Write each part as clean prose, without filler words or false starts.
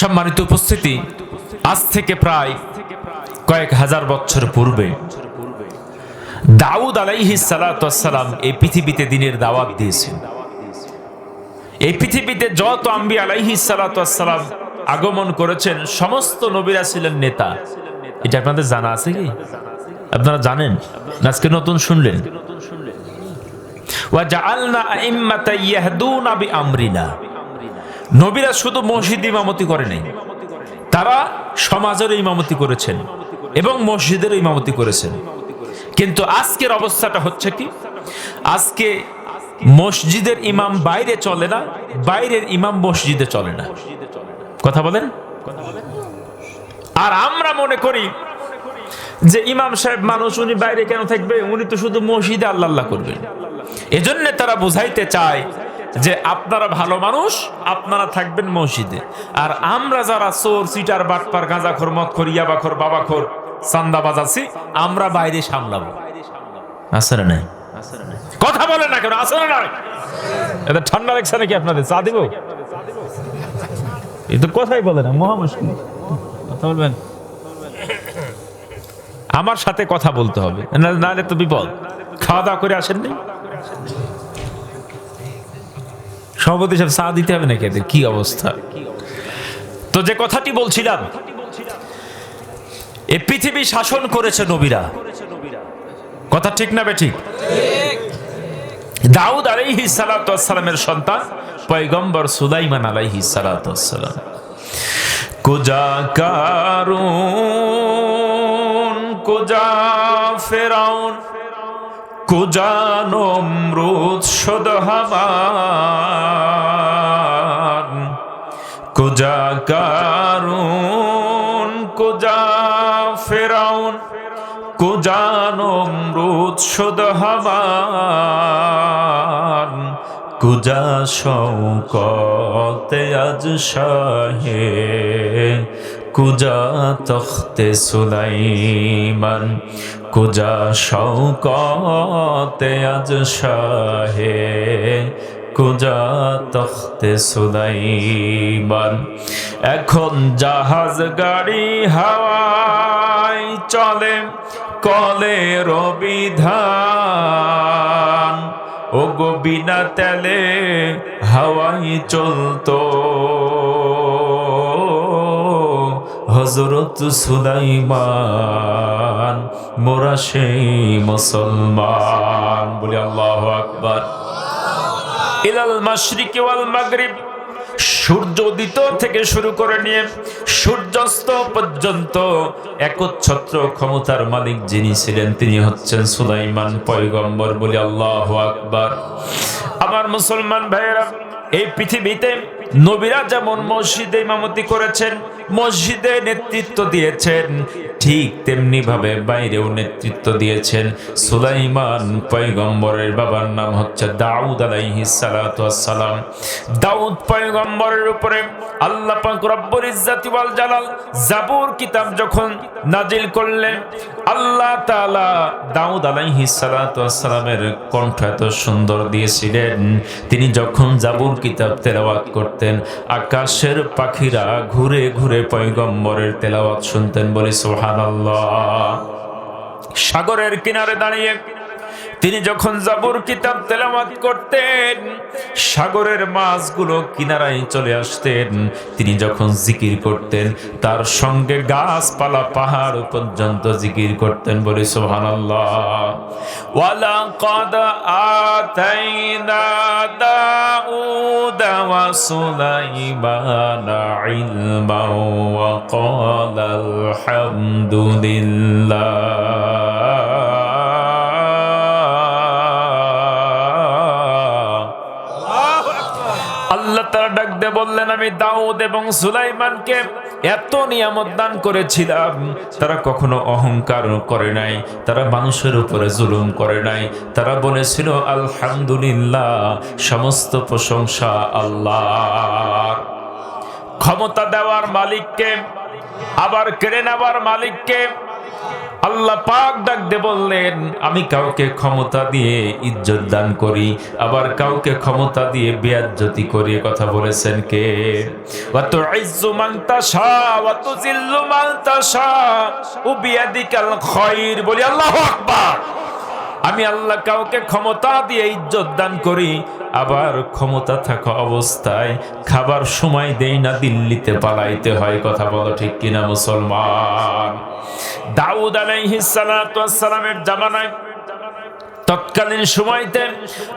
সম্মানিত উপস্থিতি, আজ থেকে প্রায় কয়েক হাজার বছর পূর্বে দাউদ আলাইহিস সালাতু ওয়াস সালাম এই পৃথিবীতে দ্বীনের দাওয়াত দিয়েছেন। এই পৃথিবীতে যত আম্বিয়া আলাইহিস সালাতু ওয়াস সালাম আগমন করেছেন, সমস্ত নবীরা ছিলেন নেতা। এটা আপনাদের জানা আছে কি? আপনারা জানেন? আজকে নতুন শুনলেন? ওয়া জাআলনা আইম্মাতা ইয়াহদুনা বিআমরিনা। নবীরা শুধু মসজিদ ইমামতি করে নাই, তারা সমাজের ইমামতি করেছেন এবং মসজিদের ইমামতি করেছেন। কিন্তু আজকের অবস্থাটা হচ্ছে কি, আজকে মসজিদের ইমাম বাইরে চলে না, বাইরের ইমাম মসজিদে চলে না। কথা বলেন? আর আমরা মনে করি যে ইমাম সাহেব মানুষ, উনি বাইরে কেন থাকবে, উনি তো শুধু মসজিদে আল্লাহ আল্লাহ করবেন। এজন্য তারা বুঝাইতে চায় যে আপনারা ভালো মানুষ, আপনারা থাকবেন মসজিদে, আর আমরা যারা চোর, চিটার, বাটপার, গাঁজাখোর, মদখোর, ইয়াবাখোর, বাবাখোর, চান্দাবাজ আছি, আমরা বাইরে সামলাবো। আছে না নাই? কথা বলে না কেন? আছে না নাই? এটা ঠান্ডা লাগছে নাকি আপনাদের? চা দিব? এই তো কথাই বলে না, মহা মুশকিল। কথা বলবেন? আমার সাথে কথা বলতে হবে, নাহলে তো বিপদ। খাওয়া দাওয়া করে আসেননি? সভাপতি সাহেব চা দিতে হবে নাকি? এদের কি অবস্থা? তো যে কথাটি বলছিলাম, এই পৃথিবী শাসন করেছে নবীরা। কথা ঠিক না বেঠিক? দাউদ আলাইহিস সালাতু ওয়াস সালামের সন্তান পয়গম্বর সুলাইমান আলাইহিস সালাতু ওয়াস সালাম। কুজা কারুন, কুজা ফেরাউন, কুজা নমরুদ শুদ হামান, কুজা কারুন, কুজা ফেরাউন, কুজা নমরুদ শুদ হামান, কুজা শওকতে আজ শাহে, কুজা তখতে সুলাইমান, কুজা শওকতে আজ শাহে, কুজা তখতে সুলাইমান। এখন জাহাজ গাড়ি হাওয়ায় চলে, কলের বিধান, ও গো বিনা তেলে হাওয়াই চলতো হযরত সুলাইমান, মোরা সেই মুসলমান। বলি আল্লাহু আকবার। ইলাল মাশরিকি ওয়াল মাগরিব, সূর্য উদিত থেকে শুরু করে নিয়ে সূর্যাস্ত পর্যন্ত একচ্ছত্র ক্ষমতার মালিক যিনি ছিলেন, তিনি হচ্ছেন সুলাইমান পয়গম্বর। বলি আল্লাহু আকবার। আমার মুসলমান ভাইয়েরা, এই পৃথিবীতে নবীরা যেমন মসজিদে ইমামতি করেছেন, মসজিদে নেতৃত্ব দিয়েছেন, ঠিক তেমনি ভাবে বাইরেও নেতৃত্ব দিয়েছেন। সুলাইমান পয়গম্বরের বাবার নাম হচ্ছে দাউদ আলাইহিস সালাতু ওয়াস সালাম। দাউদ পয়গম্বরের উপরে আল্লাহ পাক রব্বুল ইজ্জাতি ওয়াল জালাল জাবুর কিতাব যখন নাজিল করলেন, আল্লাহ তাআলা দাউদ আলাইহিস সালাতু ওয়াস সালামের কণ্ঠ এত সুন্দর দিয়েছিলেন, তিনি যখন জাবুর কিতাব তেলাওয়াত করতেন, আকাশের পাখিরা ঘুরে ঘুরে পয়গম্বরের তেলাওয়াত শুনতেন। বলি সুবহানাল্লাহ। সাগরের কিনারে দাঁড়িয়ে তিনি যখন জাবুর কিতাব তেলাওয়াত করতেন, সাগরের মাছগুলো কিনারায় চলে আসতেন। তিনি যখন জিকির করতেন, তার সঙ্গে গাছপালা পাহাড় পর্যন্ত জিকির করতেন। বলি সুবহানাল্লাহ। ওয়ালাকাদ আতাইনা দাউদা ওয়া সুলাইমানা ইলমা ওয়া ক্বালা আলহামদুলিল্লাহ। আল্লাহ তাআলা ডাক দিয়ে বললেন, আমি দাউদ এবং সুলাইমানকে এত নিয়ামত দান করেছিলাম, তারা কখনো অহংকার করে নাই, তারা মানুষের উপরে জুলুম করে নাই, তারা বলেছিল আলহামদুলিল্লাহ, সমস্ত প্রশংসা আল্লাহর। ক্ষমতা দেওয়ার মালিককে, আবার কেড়ে নেওয়ার মালিককে, আল্লাহ পাক ডাক দিয়ে বললেন, আমি কাউকে ক্ষমতা দিয়ে ইজ্জত দান করি, আবার কাউকে ক্ষমতা দিয়ে বেয়াজ্জতি করি। কথা বলেছেন কে? ওয়া তুইজ্জু মান তাশা ওয়া তুযিল্লু মান তাশা ওয়া বিয়াদিকাল খায়র। বলি আল্লাহু আকবার। আমি আল্লাহ কাউকে ক্ষমতা দিয়ে ইজ্জত দান করি, আবার ক্ষমতা থাকা অবস্থায় খাবার সময় দেই না, দিল্লিতে পালাইতে হয়। কথা বলো ঠিক কিনা মুসলমান? দাউদ আলাইহিস সালাতু ওয়াস সালামের জামানায় তৎকালীন সময়তে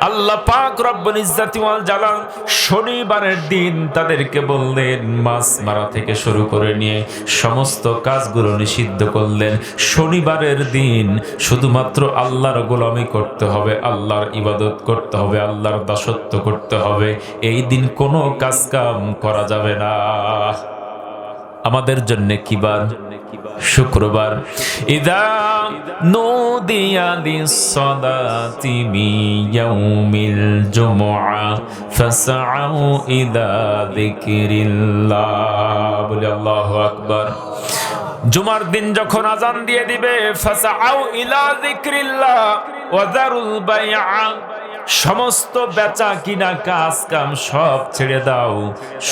আল্লাহ পাক রব্বুল ইজ্জাতি ওয়াল জালাল শনিবারের দিন তাদেরকে বললেন, মাছ মারা থেকে শুরু করে নিয়ে সমস্ত কাজগুলো নিষিদ্ধ করলেন। শনিবারের দিন শুধুমাত্র আল্লাহর গোলামি করতে হবে, আল্লাহর ইবাদত করতে হবে, আল্লাহর দাসত্ব করতে হবে। এই দিন কোনো কাজ কাম করা যাবে না। আমাদের জন্য কি বার? শুক্রবার। ইদা নুদিয়া লিস-সালাতি মিয়াউমিল জুমআ ফাসআউ ইলা যিকরিল্লাহ। বলি আল্লাহু আকবার। জুমার দিন যখন আজান দিয়ে দিবে, ফাসআউ ইলা যিকরিল্লাহ ওয়া যারুল বাইআ, সমস্ত বেচা কিনা কাজ কাম সব ছেড়ে দাও,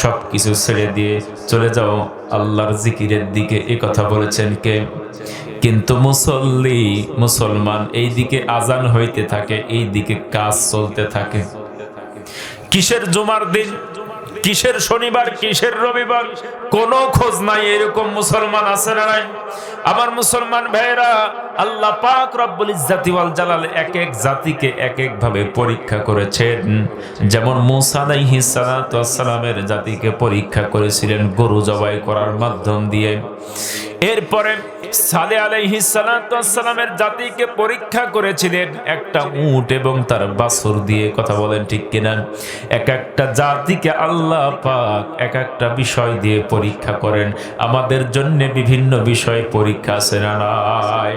সব কিছু ছেড়ে দিয়ে চলে যাও আল্লাহর জিকিরের দিকে। এই কথা বলেছেন কে? কিন্তু মুসলমান এই দিকে আজান হইতে থাকে, এই দিকে কাজ চলতে থাকে। কিসের জুমার দিন, কিসের শনিবার, কিসের রবিবার, কোনো খোঁজ নাই। এরকম মুসলমান আছে না নাই? আমার মুসলমান ভাইরা, আল্লাহ পাক রব্বুল ইজ্জাতি ওয়াল জালাল এক এক জাতিকে এক এক ভাবে পরীক্ষা করেছেন। যেমন মূসা আলাইহিস সালাতু ওয়াস সালামের জাতিকে পরীক্ষা করেছিলেন গরু জবাই করার মাধ্যম দিয়ে। এরপরে সালেহ আলাইহিস সালাতু ওয়াস সালামের জাতিকে পরীক্ষা করেছিলেন একটা উট এবং তার বাছুর দিয়ে। কথা বলেন ঠিক কিনা? এক একটা জাতিকে আল্লাহ পাক এক একটা বিষয় দিয়ে পরীক্ষা করেন। আমাদের জন্য বিভিন্ন বিষয় পরীক্ষা আছে না নাই?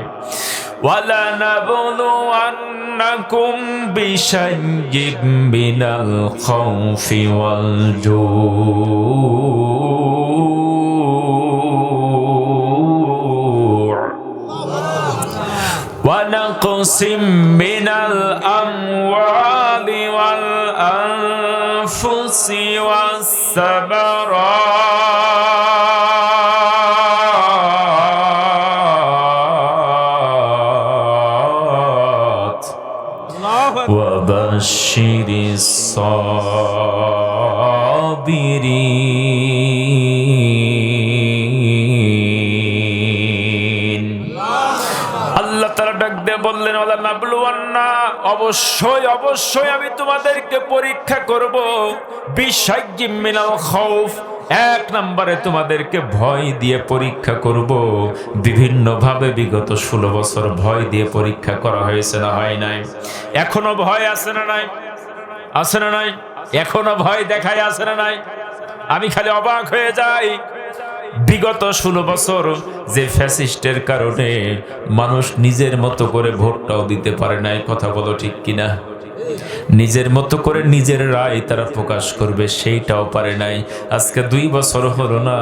ওয়ালা নাবলুওয়ান্নাকুম বিশাইয়্যিম মিনাল খাউফি ওয়াল জু ونقص من الأموال والأنفس والثمرات وبشر الصابرين। আল্লাহ তাআলা ডাক দিয়ে বললেন, ওয়ালা নাবলুওয়ান্না, অবশ্যই অবশ্যই আমি তোমাদেরকে পরীক্ষা করব। বিশাইয়্যিম মিনাল খাউফ, এক নম্বরে তোমাদেরকে ভয় দিয়ে পরীক্ষা করব। বিভিন্ন ভাবে বিগত 16 বছর ভয় দিয়ে পরীক্ষা করা হয়েছে না হয় নাই? এখনো ভয় আছে না নাই? আছে না নাই? এখনো ভয় দেখায় আছে না নাই? আমি খালি অবাক হয়ে যাই। বিগত 16 বছর যে ফ্যাসিস্টের কারণে মানুষ নিজের মতো করে ভোটটাও দিতে পারে নাই। কথা বলো ঠিক কিনা? নিজের মতো করে নিজের রায় তারা প্রকাশ করবে সেইটাও পারে নাই। আজকে 2 বছর হলো না,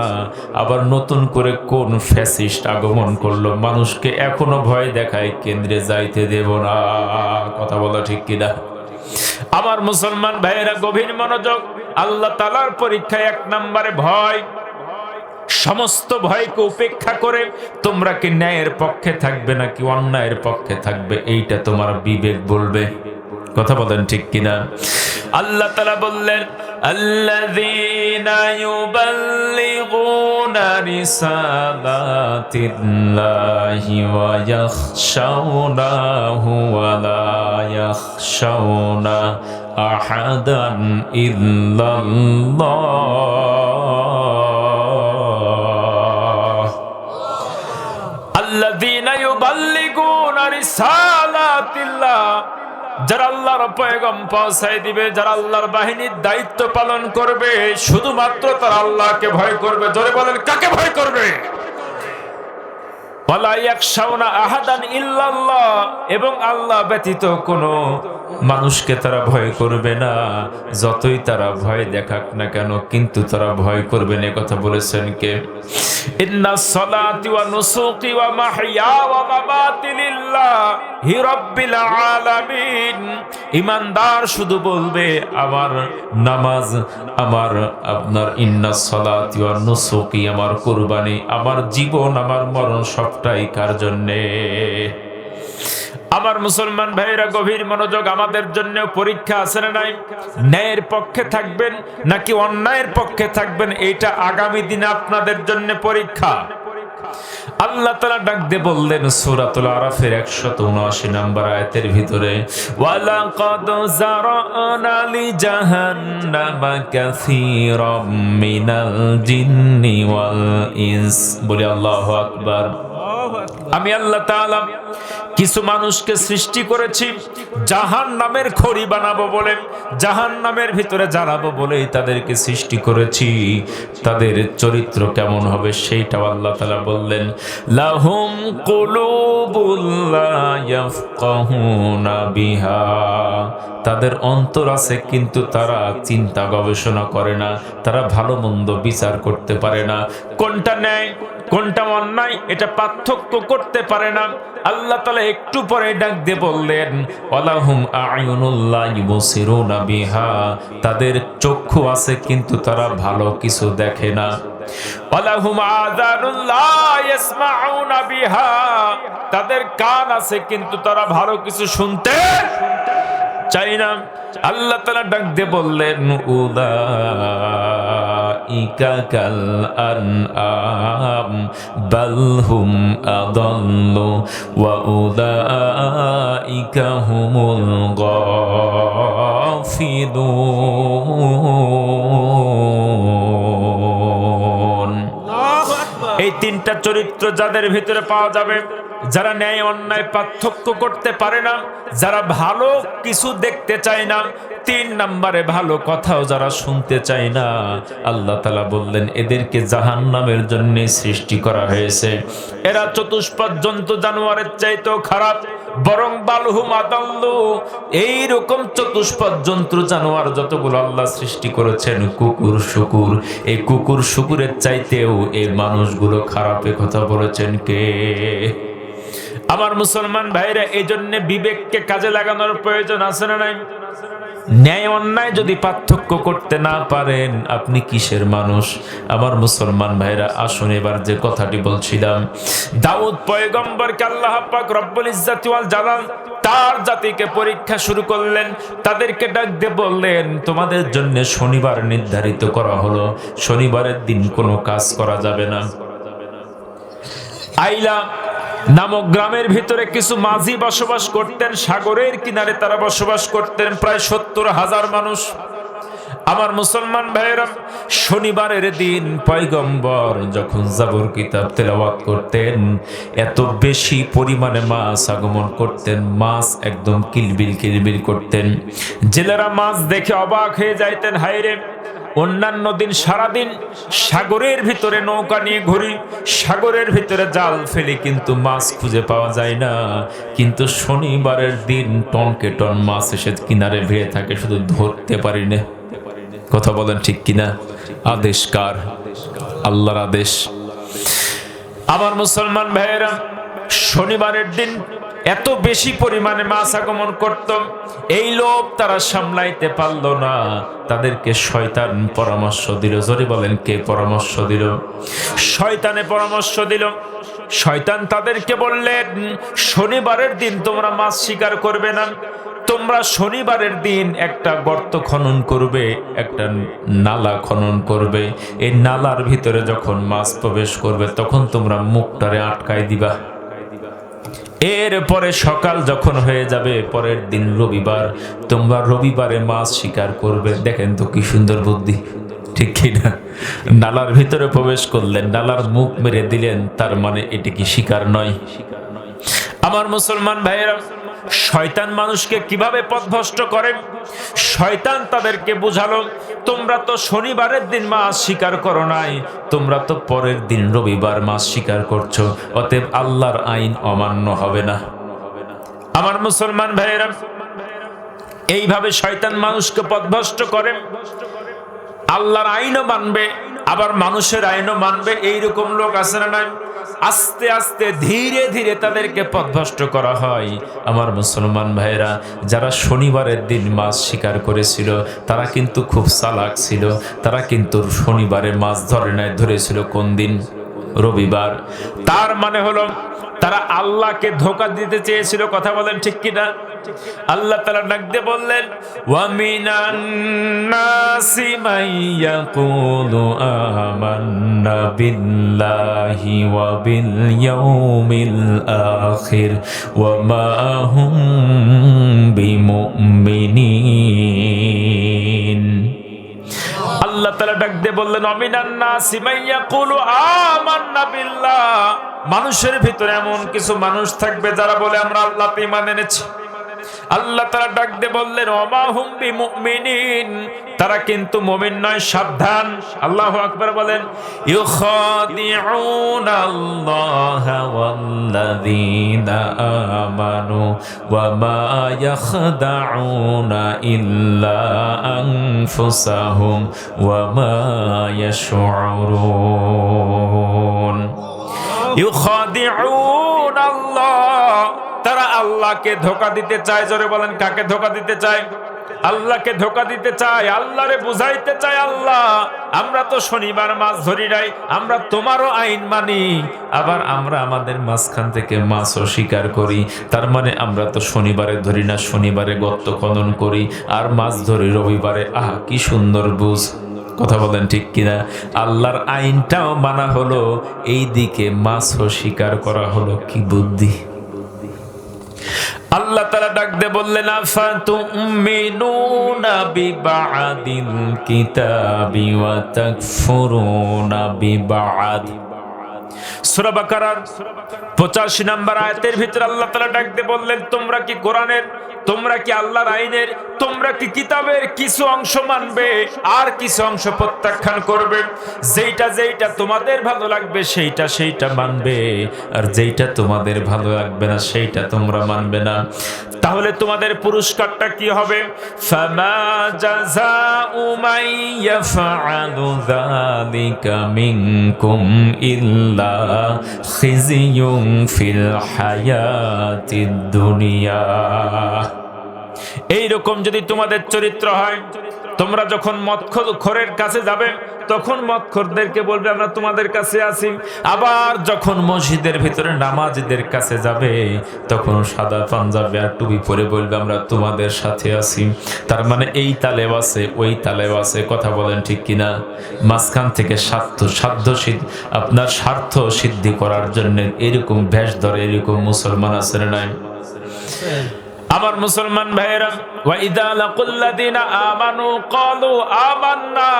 আবার নতুন করে কোন ফ্যাসিস্ট আগমন করলো, মানুষকে এখনো ভয় দেখায় কেন্দ্রে যাইতে দেব না। কথা বলো ঠিক কিনা? আমার মুসলমান ভাইয়েরা গভীর মনোযোগ। আল্লাহ তাআলার পরীক্ষায় 1 নম্বরে ভয়। সমস্ত ভয়কে উপেক্ষা করে তোমরা কি ন্যায়ের পক্ষে থাকবে নাকি অন্যায়ের পক্ষে থাকবে, এইটা তোমার বিবেক বলবে। কথা বলেন ঠিক কিনা? আল্লাহ তাআলা বললেন, আল্লাযীনা ইউবাল্লিগুনা রিসালাতিল্লাহি ওয়া ইয়াখশাউনাহু ওয়া লা ইয়াখশাউনা আহাদান ইল্লাল্লাহ। আল্লাযীনা ইউবাল্লিগুনা রিসালাতিল্লাহ, যারা আল্লাহর পয়গাম পৌঁছায় দিবে, যারা আল্লাহর বাহিনীর দায়িত্ব পালন করবে, শুধুমাত্র তারা আল্লাহকে ভয় করবে। জোরে বলেন, কাকে ভয় করবে? ওয়ালা ইয়াখশাউনা আহাদান ইল্লাল্লাহ, এবং আল্লাহ ব্যতীত কোনো মানুষকে তারা ভয় করবে না। যতই তারা ভয় দেখাক না কেন, কিন্তু তারা ভয় করবে না। কথা বলেছেন কে? ইন্নাস সালাতি ওয়া নুসুকি ওয়া মাহইয়া ওয়া মামাতি লিল্লাহি রাব্বিল আলামিন। ঈমানদার শুধু বলবে আমার নামাজ, আমার আপনার ইন্নাস সালাতি ওয়া নুসুকি, আমার কুরবানি, আমার জীবন, আমার মরণ সবটাই কার জন্যে? আমার মুসলমান ভাইরা গভীর মনোযোগ, আমাদের জন্য পরীক্ষা আছে না নাই? ন্যায়ের পক্ষে থাকবেন নাকি অন্যায়ের পক্ষে থাকবেন, এইটা আগামী দিনে আপনাদের জন্য পরীক্ষা। আল্লাহ তাআলা ডাক দিয়ে বললেন সূরাতুল আরাফের 179 নম্বর আয়াতের ভিতরে, ওয়ালাকাদ যারানা লিজাহান্নামা কাসীরাম মিনাল জিন্নি ওয়াল ইনস। বলি আল্লাহু আকবার। আমি আল্লাহ তাআলা কিছু মানুষকে সৃষ্টি করেছি জাহান্নামের খড়ি বানাবো বলে, জাহান্নামের ভিতরে জ্বালাবো বলেই তাদেরকে সৃষ্টি করেছি। তাদের চরিত্র কেমন হবে সেইটাও আল্লাহ তাআলা বললেন, লাহুম কুলুবুল লা ইয়াফকাহুনা বিহা। তাদের অন্তর আছে কিন্তু তারা চিন্তা গবেষণা করে না, তারা ভালো মন্দ বিচার করতে পারে না, কোনটা ন্যায় কোনটা অন্যায় এটা পার্থক্য করতে পারে না। আল্লাহ তাআলা একটু পরে ডাক দিয়ে বললেন, ওয়ালাহুম আ'য়ুনুল লা ইউবসিরুনা বিহা। তাদের চক্ষু আছে কিন্তু তারা ভালো কিছু দেখে না। ওয়ালাহুম আযানুল লা ইয়াসমাউনা বিহা। তাদের কান আছে কিন্তু তারা ভালো কিছু শুনতে চাই না। আল্লাহ তাআলা ডাক দিয়ে বললেন, উলাইকা কাল আনআম বাল হুম আদাল্লু ওয়া উলাইকা হুমুল গাফিলুন। এই তিনটা চরিত্র যাদের ভিতরে পাওয়া যাবে, যারা ন্যায় অন্যায় পার্থক্য করতে পারে না, যারা ভালো কিছু দেখতে চায় না, 3 নম্বরে ভালো কথাও যারা শুনতে চায় না, আল্লাহ তাআলা বললেন এদেরকে জাহান্নামের জন্য সৃষ্টি করা হয়েছে। এরা চতুষ্পদ জন্তু জানোয়ারের চাইতেও খারাপ, বরং বালহুম আদাল্লু। এইরকম চতুষ্পদ জন্তু জানোয়ার যতগুলো আল্লাহ সৃষ্টি করেছেন, কুকুর শুকুর, এই কুকুর শুকুরের চাইতেও এই মানুষগুলো খারাপে কথা বলেছেন কে? আমার মুসলমান ভাইরা, এই জন্য বিবেককে কাজে লাগানোর প্রয়োজন আছে না নাই? ন্যায় অন্যায় যদি পার্থক্য করতে না পারেন, আপনি কিসের মানুষ? আমার মুসলমান ভাইরা, আসুন এবার যে কথাটি বলছিলাম, দাউদ পয়গম্বরকে আল্লাহ পাক রব্বুল ইজ্জাতি ওয়াল জালাল তার জাতিকে পরীক্ষা শুরু করলেন। তাদেরকে ডাক দিয়ে বললেন, তোমাদের জন্য শনিবার নির্ধারিত করা হলো, শনিবারের দিন কোনো কাজ করা যাবে না। আইলা নামক গ্রামের ভিতরে কিছু মাঝি বসবাস করতেন, সাগরের কিনারে তারা বসবাস করতেন, প্রায় 70,000 মানুষ। আমার মুসলমান ভাইয়েরা, শনিবারের দিন পয়গম্বর যখন জাবর কিতাব তেলাওয়াত করতেন, এত বেশি পরিমাণে মাছ আগমন করতেন, মাছ একদম কিলবিল কিলবিল করতেন। জেলেরা মাছ দেখে অবাক হয়ে যাইতেন, হায়রে, অন্যান্য দিন সারাদিন সাগরের ভিতরে নৌকা নিয়ে ঘুরি, সাগরের ভিতরে জাল ফেলি, কিন্তু মাছ খুঁজে পাওয়া যায় না, কিন্তু শনিবারের দিন টনকে টন মাছ এসে কিনারে ভিড়ে থাকে, শুধু ধরতে পারি না। কথা বলেন ঠিক কিনা? আদেশ কার? আল্লাহর আদেশ। আমার মুসলমান ভাইয়েরা, শনিবারের দিন এত বেশি পরিমাণে মাছ আগমন করত, এই লোভ তারা সামলাইতে পারল না। তাদেরকে শয়তান পরামর্শ দিল। জোরে বলেন, কে পরামর্শ দিল? শয়তানে পরামর্শ দিল। শয়তান তাদেরকে বললেন, শনিবারের দিন তোমরা মাছ শিকার করবে না, তোমরা শনিবারের দিন একটা গর্ত খনন করবে, একটা নালা খনন করবে। এই নালার ভিতরে যখন মাছ প্রবেশ করবে তখন তোমরা মুখটারে আটকায় দিবা। এরপরে সকাল যখন হয়ে যাবে, পরের দিন রবিবার, তোমরা রবিবারে মাছ শিকার করবে। দেখেন তো কি সুন্দর বুদ্ধি, ঠিক কিনা? নালার ভিতরে প্রবেশ করলেন, নালার মুখ মেরে দিলেন, তার মানে এটি কি শিকার নয়? আমার মুসলমান ভাইয়েরা, শয়তান মানুষকে কিভাবে পথভ্রষ্ট করে? শয়তান তাদেরকে বুঝালো, তোমরা তো শনিবারের দিন মাছ শিকার করো নাই, তোমরা তো পরের দিন রবিবার মাছ শিকার করছো, অতএব আল্লাহর আইন অমান্য হবে না। আমার মুসলমান ভাইয়েরা, এইভাবে শয়তান মানুষকে পথভ্রষ্ট করে। আল্লাহর আইনও মানবে, আবার মানুষের আইনও মানবে, এইরকম লোক আছে না নাই? আস্তে আস্তে ধীরে ধীরে তাদেরকে পথভ্রষ্ট করা হয়। আমার মুসলমান ভাইরা, যারা শনিবারের দিন মাছ শিকার করেছিল তারা কিন্তু খুব চালাক ছিল। তারা কিন্তু শনিবারে মাছ ধরে নাই, ধরেছিল কোন দিন? রবিবার। তার মানে হলো তারা আল্লাহকে ধোঁকা দিতে চেয়েছিল। কথা বলেন ঠিক কিনা? আল্লাহ তাআলা ডাক দিয়ে বললেন, ওয়া মিনান নাসি মান ইয়াকুলু আমান্না বিল্লাহি ওয়া বিল ইয়াউমিল আখির ওয়া মা হুম বিমুমিনিন। আল্লাহ তাআলা ডাক দিয়ে বললেন, অমিনান নাসি মান ইয়াকুলু আমান্না বিল্লাহ, মানুষের ভিতরে এমন কিছু মানুষ থাকবে যারা বলে আমরা আল্লাহতে ঈমান এনেছি। আল্লাহ তাআলা ডাক দিয়ে বললেন, ওমা হুম বিমুমিনিন, তারা কিন্তু মুমিন নয়, সাবধান। আল্লাহু আকবার বলেন। ইউখাদিউনাল্লাহা ওয়াল্লাযীনা আমানু ওয়া মা ইয়াখদাউনা ইল্লা আনফুসাহুম ওয়া মা ইয়াশউরুন। ইউখাদিউনাল্লাহ, তারা আল্লাহকে ধোঁকা দিতে চায়। জোরে বলেন, কাকে ধোঁকা দিতে চায়? আল্লাহকে ধোঁকা দিতে চায়, আল্লাহরে বুঝাইতে চায়, আল্লাহ আমরা তো শনিবার মাছ ধরি নাই, আমরা তোমারও আইন মানি, আবার আমরা আমাদের মাঝখান থেকে মাছও শিকার করি। তার মানে আমরা তো শনিবারে ধরি না, শনিবারে গর্ত খনন করি আর মাছ ধরি রবিবারে। আহা, কি সুন্দর বুঝ। কথা বলেন ঠিক কিনা? আল্লাহর আইনটাও মানা হলো, এই দিকে মাছও শিকার করা হলো। কি বুদ্ধি! আল্লাহ তাআলা ডাক দিয়ে বললেন, আফাতুমিনুনা বিবাদিল কিতাবি ওয়া তাকফুরুনা বিবাদ। সূরা বাকারার 85 নম্বর আয়াতের ভিতরে আল্লাহ তাআলা ডাক দিয়ে বললেন, তোমরা কি কোরআনের, তোমরা কি আল্লাহর আইনের, তোমরা কি কিতাবের কিছু অংশ মানবে আর কিছু অংশ প্রত্যাখ্যান করবে? যেইটা যেইটা তোমাদের ভালো লাগবে সেইটা সেইটা মানবে, আর যেইটা তোমাদের ভালো লাগবে না সেইটা তোমরা মানবে না। তাহলে তোমাদের পুরস্কারটা কি হবে? ফামা জাযাউ মান ইয়াফআলু যালিকা মিনকুম ইল্লা খিজিয়ুন ফিল হায়াতিদ দুনিয়া। এইরকম যদি তোমাদের চরিত্র হয়, তোমরা যখন মদখোরের কাছে যাবে তখন মদখোরদেরকে বলবে আমরা তোমাদের কাছে আছি। আবার যখন মসজিদের ভিতরে নামাজীদের কাছে যাবে তখন সাদা পাঞ্জাবি আর টুপি পরে বলবে আমরা তোমাদের সাথে আছি। তার মানে এই তালেব আছে, ওই তালেব আছে। কথা বলেন ঠিক কিনা? মাঝখান থেকে আপনার স্বার্থ সিদ্ধি করার জন্য এরকম ভেষ ধরে এরকম মুসলমান আছে না নাই? আমার মুসলমান ভাইয়েরা, ওয়া ইযা লাকুল্লাযিনা আমানু ক্বালু আমান্না,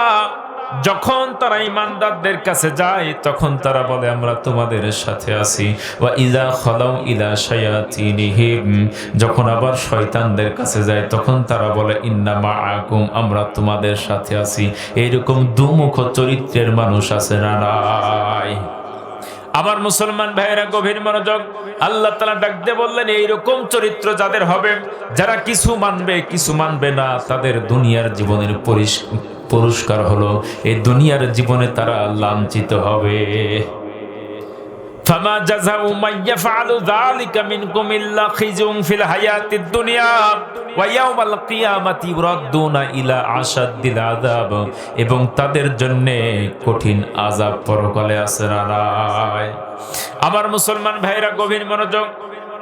যখন তারা ঈমানদারদের কাছে যায় তখন তারা বলে আমরা তোমাদের সাথে আছি। ওয়া ইযা খালাউ ইলা শায়াতিনিহিম, যখন আবার শয়তানদের কাছে যায় তখন তারা বলে ইন্না মাআকুম, আমরা তোমাদের সাথে আছি। এইরকম দুমুখ চরিত্রের মানুষ আছে না নাই? আমার মুসলমান ভাইয়েরা গভীর মনোযোগ। আল্লাহ তাআলা ডাক দিয়ে বললেন, এইরকম চরিত্র যাদের হবে, যারা কিছু মানবে কিছু মানবে না, তাদের দুনিয়ার জীবনের পুরস্কার হলো এই দুনিয়ার জীবনে তারা লাঞ্ছিত হবে। ফামা জাযাউ মান ইয়াফআলু যালিকা মিনকুম ইল্লা খিজুন ফিল হায়াতিদ দুনিয়া ওয়া ইয়াউমাল কিয়ামাতি ইউরাদ্দুনা ইলা আশাদ্দিল আযাব, এবং তাদের জন্য কঠিন আযাব পরকালে আছে না নাই? আমার মুসলমান ভাইরা গভীর মনোযোগ।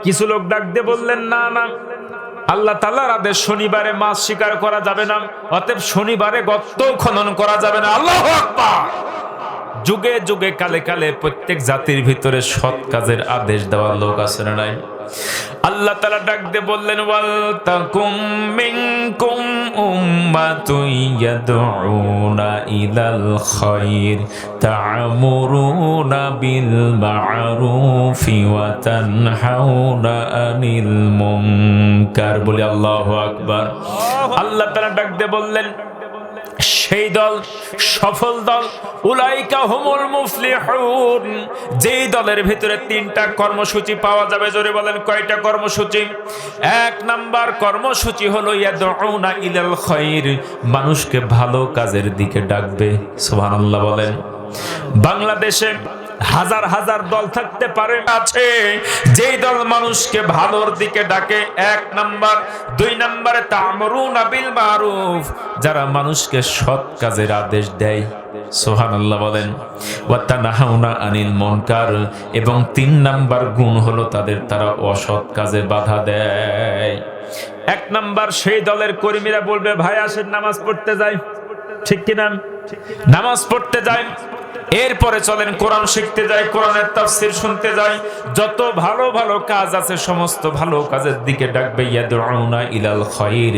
কিছু লোক ডাক দিয়ে বললেন, না না, আল্লাহ তাআলার আদেশ শনিবারে মাছ শিকার করা যাবে না, অতএব শনিবারে গর্ত খনন করা যাবে না। আল্লাহু আকবার। যুগে যুগে কালে কালে প্রত্যেক জাতির ভিতরে সৎ কাজের আদেশ দেওয়ার লোক আছে না নাই? আল্লাহ তাআলা ডাক দিয়ে বললেন, ওয়াল তাকুম মিনকুম উম্মাতুন ইয়াদউনা ইলাল খায়র তা'মুরুনা বিল মা'রুফি ওয়া তানহাউনা আনিল মুনকার। বলি আল্লাহু আকবার। আল্লাহ তাআলা ডাক দিয়ে বললেন, সেই দল সফল দল, উলাইকা হুমুল মুফলিহুন, যেই দলের ভিতরে 3টা কর্মসূচি পাওয়া যাবে। জোরে বলেন কয়টা কর্মসূচি? 1 নাম্বার কর্মসূচি হলো ইয়াদউনা ইলাল খায়র, মানুষকে ভালো কাজের দিকে ডাকবে। সুবহানাল্লাহ বলেন। বাংলাদেশে হাজার হাজার দল থাকতে পারে, আছে যেই দল মানুষকে ভালোর দিকে ডাকে 1 নাম্বার। 2 নাম্বারে তা'মুরুনা বিল মারুফ, যারা মানুষকে সৎ কাজের আদেশ দেয়। সুবহানাল্লাহ বলেন। ওয়া তানহাউনা আনিল মুনকার, এবং 3 নাম্বার গুণ হলো তারা অসৎ কাজে বাধা দেয়। 1 নাম্বার সেই দলের কর্মীরা বলবে, ভাই আসেন নামাজ পড়তে যাই, ঠিক কিনা? নামাজ পড়তে যাই, এরপরে চলেন কোরআন শিখতে যাই, কোরআনের তাফসীর শুনতে যাই, যত ভালো ভালো কাজ আছে সমস্ত ভালো কাজের দিকে ডাকবে। ইয়াদউনা ইলাল খায়র,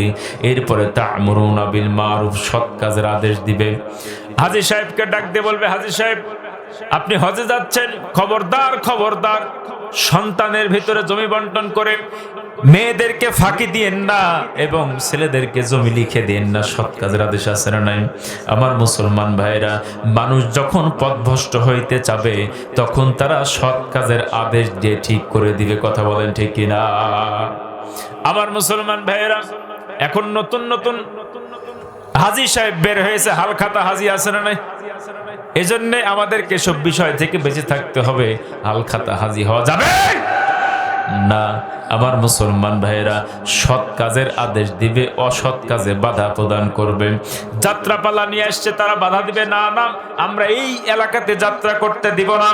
এরপরে তা'মুরুনা বিল মারুফ, সৎ কাজের আদেশ দিবে। হাজী সাহেবকে ডাক দিয়ে বলবে, হাজী সাহেব আপনি হজে যাচ্ছেন, খবরদার খবরদার, সন্তানের ভিতরে জমি বন্টন করে মেয়েদেরকে ফাঁকি দিয়েন না এবং ছেলেদেরকে জমি লিখে দিয়েন না। সৎ কাজের আদেশ আছে না নাই? আমার মুসলমান ভাইরা, মানুষ যখন পথভ্রষ্ট হইতে চাবে তখন তারা সৎ কাজের আদেশ দিয়ে ঠিক করে দিবে। কথা বলেন ঠিক কিনা? আমার মুসলমান ভাইরা, এখন নতুন নতুন হাজী সাহেব বের হয়েছে, হালখাতা হাজী আছে না নাই? এজন্য আমাদেরকে সব বিষয় থেকে বেঁচে থাকতে হবে। হালখাতা হাজী হওয়া যাবে না। আমার মুসলমান ভাইয়েরা, সৎ কাজের আদেশ দিবে, অসৎ কাজে বাধা প্রদান করবে। যাত্রাপালা নিয়ে আসছে, তারা বাধা দিবে, না না আমরা এই এলাকাতে যাত্রা করতে দিব না।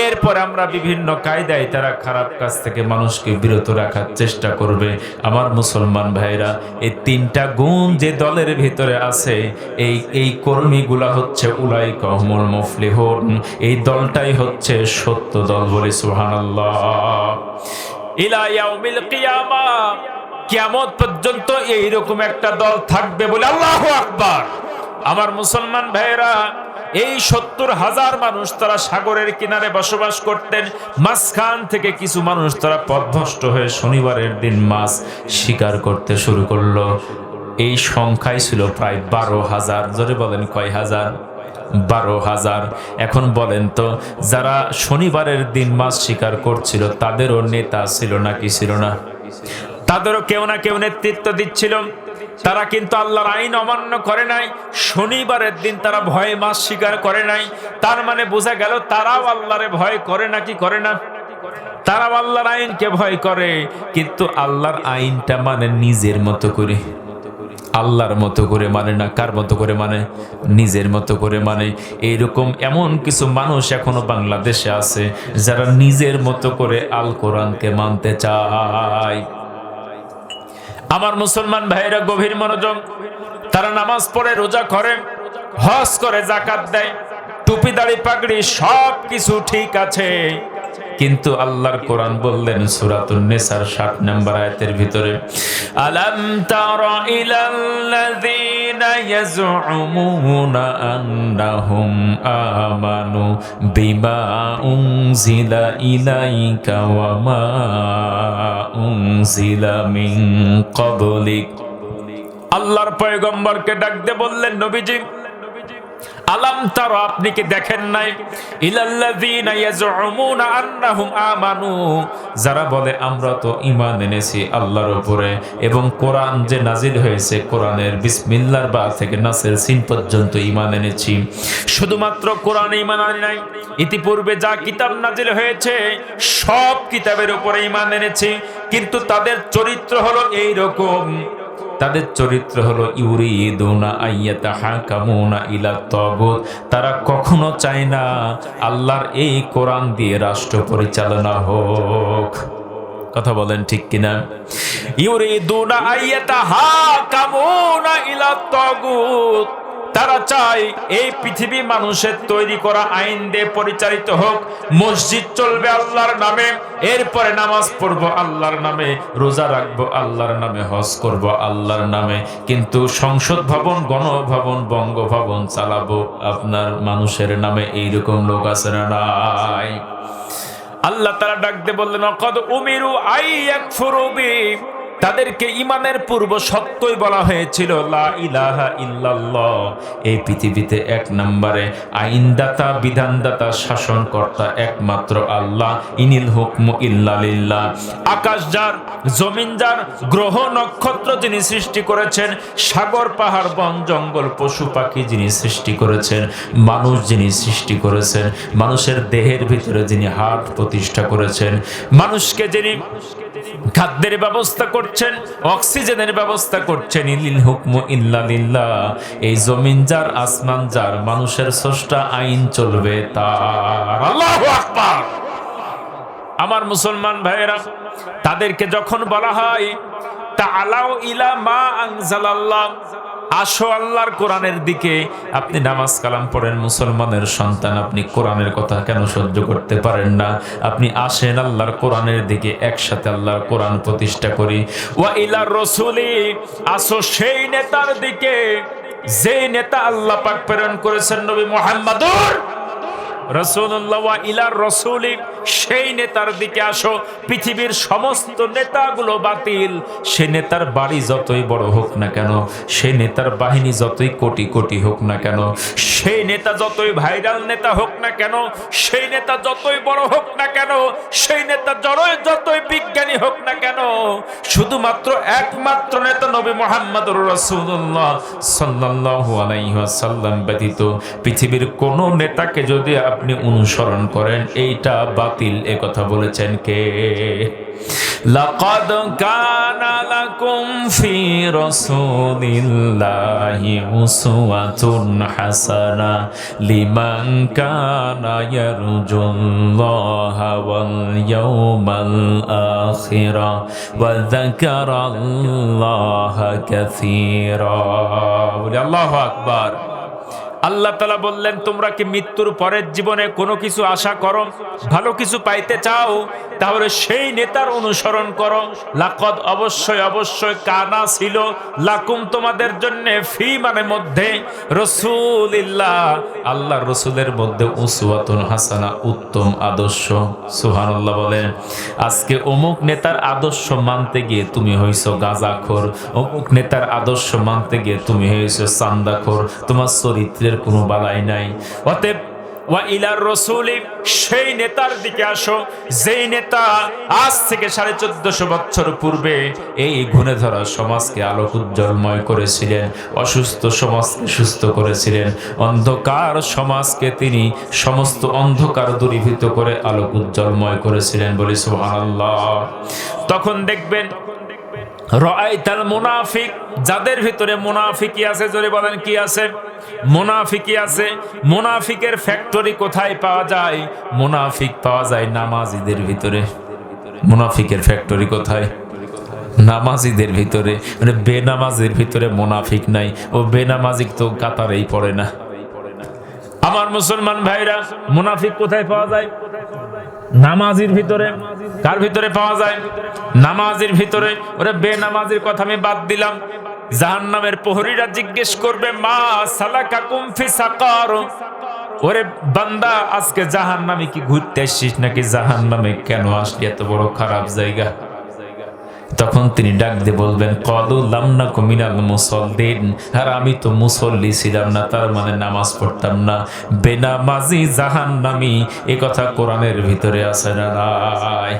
এরপর আমরা বিভিন্ন কায়দায় তারা খারাপ কাজ থেকে মানুষকে বিরত রাখার চেষ্টা করবে। আমার মুসলমান ভাইয়েরা, এই 3টা গুণ যে দলের ভিতরে আছে, এই কর্মীগুলা হচ্ছে উলাইকা হুমুল মুফলিহুন, এই দলটাই হচ্ছে সত্য দল। বলি সুবহানাল্লাহ। ইলা ইয়াউমিল কিয়ামা, কিয়ামত পর্যন্ত এইরকম একটা দল থাকবে বলে আল্লাহু আকবার। আমার মুসলমান ভাইয়েরা, এই 70,000 মানুষ তারা সাগরের কিনারে বসবাস করতেন। মাঝখান থেকে কিছু মানুষ তারা পথভ্রষ্ট হয়ে শনিবারের দিন মাছ শিকার করতে শুরু করলো। এই সংখ্যাই ছিল প্রায় 12,000। জোরে বলেন কয় হাজার? 12,000। এখন বলেন তো, যারা শনিবারের দিন মাছ শিকার করছিল তাদেরও নেতা ছিল নাকি ছিল না? তাদেরও কেউ না কেউ নেতৃত্ব দিচ্ছিল। তারা কিন্তু আল্লাহর আইন অমান্য করে নাই। শনিবারের দিন তারা ভয়ে মাছ শিকার করে নাই। তার মানে বোঝা গেল তারাও আল্লাহরে ভয় করে নাকি করে না? তারাও আল্লাহর আইনকে ভয় করে, কিন্তু আল্লাহর আইনটা মানে নিজের মতো করে, আল্লাহর মতো করে মানে না। কার মতো করে মানে? নিজের মতো করে মানে। এইরকম এমন কিছু মানুষ এখনো বাংলাদেশে আছে যারা নিজের মতো করে আল কোরআনকে মানতে চায়। আমার মুসলমান ভাইরা গভীর মনোযোগ, তারা নামাজ পড়ে, রোজা করে, হজ করে, যাকাত দেয়, টুপি দাড়ি পাগড়ি সব কিছু ঠিক আছে, কিন্তু আল্লাহর কোরআন বললেন সূরাতুন নিসার 60 নম্বর আয়াতের ভিতরে, আলাম তারা ইলাল্লাযীনা ইয়াজউমুনা আন্নাহুম আমানু বিমা উনজিলা ইলাইকা ওয়া মা উনজিলা মিন ক্বাবলিক। আল্লাহর পয়গম্বরকে ডাক দিয়ে বললেন, নবীজি আলাম তারা, আপনি কি দেখেন নাই, ইলাল্লাযীনা ইয়াজউমুনা আন্নাহুম আমানু, যারা বলে আমরা তো ঈমান এনেছি আল্লাহর উপরে, এবং কোরআন যে নাজিল হয়েছে কোরআনের বিসমিল্লাহর বা থেকে নাসের সিন পর্যন্ত ঈমান এনেছি। শুধুমাত্র কোরআনে ঈমান আনি নাই, ইতিপূর্বে যা কিতাব নাজিল হয়েছে সব কিতাবের উপরে ঈমান এনেছি, কিন্তু তাদের চরিত্র হলো এই রকম। তাদের চরিত্র হলো ইউরিদুনা আইয়াতাহাকামুনা ইলা তাগুত, তারা কখনো চায় না আল্লাহর এই কোরআন দিয়ে রাষ্ট্র পরিচালনা হোক। কথা বলেন ঠিক কিনা? ইউরিদুনা আইয়াতাহাকামুনা ইলা তাগুত, তারা চায় এই পৃথিবী মানুষের তৈরি করা আইন দিয়ে পরিচালিত হোক। মসজিদ চলবে আল্লাহর নামে, এরপরে নামাজ পড়বো আল্লাহর নামে, রোজা রাখবো আল্লাহর নামে, হজ করবো আল্লাহর নামে, কিন্তু সংসদ ভবন, গণভবন, বঙ্গভবন চালাবো আপনার মানুষের নামে। এইরকম লোক আছে না নাই? আল্লাহ তাআলা ডাক দিয়ে বললেন, ক্বাদ উমিরু আইয়াকফুরু বি, তাদেরকে ইমানের পূর্ব সত্যই বলা হয়েছিল লা ইলাহা ইল্লাল্লাহ। এই পৃথিবীতে এক নম্বরে আইনদাতা, বিধানদাতা, শাসনকর্তা একমাত্র আল্লাহ। ইনিল হুকমু ইল্লা লিল্লাহ। আকাশ যার, জমিন যার, গ্রহ নক্ষত্র যিনি সৃষ্টি করেছেন, সাগর পাহাড় বন জঙ্গল পশু পাখি যিনি সৃষ্টি করেছেন, মানুষ যিনি সৃষ্টি করেছেন, মানুষের দেহের ভিতরে যিনি হার্ট প্রতিষ্ঠা করেছেন, মানুষকে যিনি খাদ্যের ব্যবস্থা করছেন, অক্সিজেনের ব্যবস্থা করছেন, ইনিল হুকমু ইল্লা লিল্লাহ। এই জমিন যার, আসমান যার, মানুষের স্রষ্টা, আইন চলবে তার। আল্লাহু আকবার। আমার মুসলমান ভাইয়েরা, তাদেরকে যখন বলা হয় তাআলাউ ইলা মা আনজালাল্লাহ, আসো আল্লাহর কোরআনের দিকে, আপনি নামাজ কালাম পড়েন, মুসলমানের সন্তান, আপনি কোরআনের কথা কেন সহ্য করতে পারেন না? আপনি আসেন আল্লাহর কোরআনের দিকে, একসাথে আল্লাহর কোরআন প্রতিষ্ঠা করি। ওয়া ইলার রাসূলি, আসো সেই নেতার দিকে যে নেতা আল্লাহ পাক প্রেরণ করেছেন নবী মুহাম্মদুর রাসূলুল্লাহ। ওয়া ইলার রাসূলি, সেই নেতার দিকে আসো। পৃথিবীর সমস্ত নেতাগুলো বাতিল। সে নেতার বাড়ি যতই বড় হোক না কেন, সেই নেতার বাহিনী যতই কোটি কোটি হোক না কেন, সেই নেতা যতই ভাইরাল নেতা হোক না কেন, সেই নেতা যতই বড় হোক না কেন, সেই নেতা যতই বিজ্ঞানী হোক না কেন, শুধুমাত্র একমাত্র নেতা নবী মুহাম্মদুর রাসূলুল্লাহ সাল্লাল্লাহু আলাইহি ওয়াসাল্লাম ব্যতীত পৃথিবীর কোন নেতাকে যদি আপনি অনুসরণ করেন, এইটা বাতিল। এ কথা বলেছেন কে? লাকাদ কানা লাকুম ফি রাসূলিল্লাহি উসওয়াতুন হাসানা লিমান কানা ইয়ারজুল্লাহা ওয়াল ইয়াওমাল আখিরা ওয়া যাকারাল্লাহা কাসীরা। আল্লাহু আকবার। আল্লাহ তাআলা বললেন, তোমরা কি মৃত্যুর পরের জীবনে কোনো কিছু আশা করো, ভালো কিছু পাইতে চাও, তাহলে সেই নেতার অনুসরণ করো। লাকাদ, অবশ্যই অবশ্যই, কানা ছিল, লাকুম তোমাদের জন্য, ফি মানে মধ্যে, রাসূলিল্লাহ আল্লাহর রাসূলের মধ্যে, উসওয়াতুন হাসানা উত্তম আদর্শ। সুবহানাল্লাহ বলেন। আজকে অমুক নেতার আদর্শ মানতে গিয়ে তুমি হইছো গাঁজাখোর, অমুক নেতার আদর্শ মানতে গিয়ে তুমি হইছো চান্দাখোর, তোমার চরিত্রের কোনো বালাই নাই। অতএব ওয়া ইলার রাসূলি, সেই নেতার দিকে আসো যেই নেতা আজ থেকে 1450 বছর পূর্বে এই ঘুণে ধরা সমাজকে আলোক উজ্জ্বলময় করেছিলেন, অসুস্থ সমাজকে সুস্থ করেছিলেন, অন্ধকার সমাজকে তিনি সমস্ত অন্ধকার দূরীভূত করে আলোক উজ্জ্বলময় করেছিলেন। বলি সুবহানাল্লাহ। তখন দেখবেন রাআইতাল মুনাফিক, যাদের ভিতরে মুনাফিকি আছে, জোরে বলেন কি আছে? মুনাফিকি আছে। মুনাফিকের ফ্যাক্টরি কোথায় পাওয়া যায়? মুনাফিক পাওয়া যায় নামাজীদের ভিতরে। মুনাফিকের ফ্যাক্টরি কোথায়? নামাজীদের ভিতরে। মানে বেনামাজের ভিতরে মুনাফিক নাই, ও বেনামাজি তো কাতারেই পড়ে না। আমার মুসলমান ভাইরা, মুনাফিক কোথায় পাওয়া যায়? নামাজের ভিতরে। কার ভিতরে পাওয়া যায়? নামাজের ভিতরে। ওরে বেনামাজির কথা আমি বাদ দিলাম। জাহান্নামের প্রহরীরা জিজ্ঞেস করবে, মা সালাকাকুম ফি সাকার, ওরে বান্দা আজকে জাহান্নামে কি ঘুরতে আসছিস নাকি? জাহান্নামে কেন আসলি? এত বড় খারাপ জায়গা। তখন তিনি ডাক দিয়ে বলবেন, ক্বালু লাম নাকু মিনাল মুসাল্লিন, আর আমি তো মুসল্লি ছিলাম না, তার মানে নামাজ পড়তাম না। বেনামাজি জাহান্নামী, এ কথা কোরআনের ভিতরে আছে না নাই?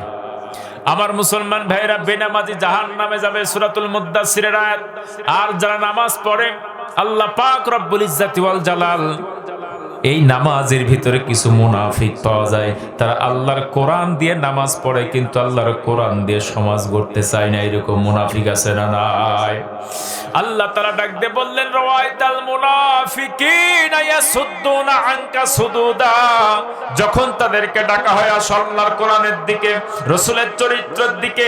আমার মুসলমান ভাইরা, বেনামাজি জাহান্নামে যাবে, সূরাতুল মুদ্দাসসিরের আয়াত। আর যারা নামাজ পড়ে, আল্লাহ পাক রব্বুল ইজ্জাতি ওয়াল জালাল এই নামাজের ভিতরে কিছু মুনাফিক পাওয়া যায়। তারা আল্লাহর কোরআন দিয়ে নামাজ পড়ে, কিন্তু আল্লাহর কোরআন দিয়ে সমাজ গড়তে চায় না। এরকম মুনাফিক আছে না নাই? আল্লাহ তাআলা ডাক দিয়ে বললেন, রাআইতাল মুনাফিকিনা ইয়াসুদ্দুনা আনকা সুদুদা, যখন তাদেরকে ডাকা হয় আসো আল্লাহর কোরআনের দিকে, রাসূলের চরিত্রের দিকে,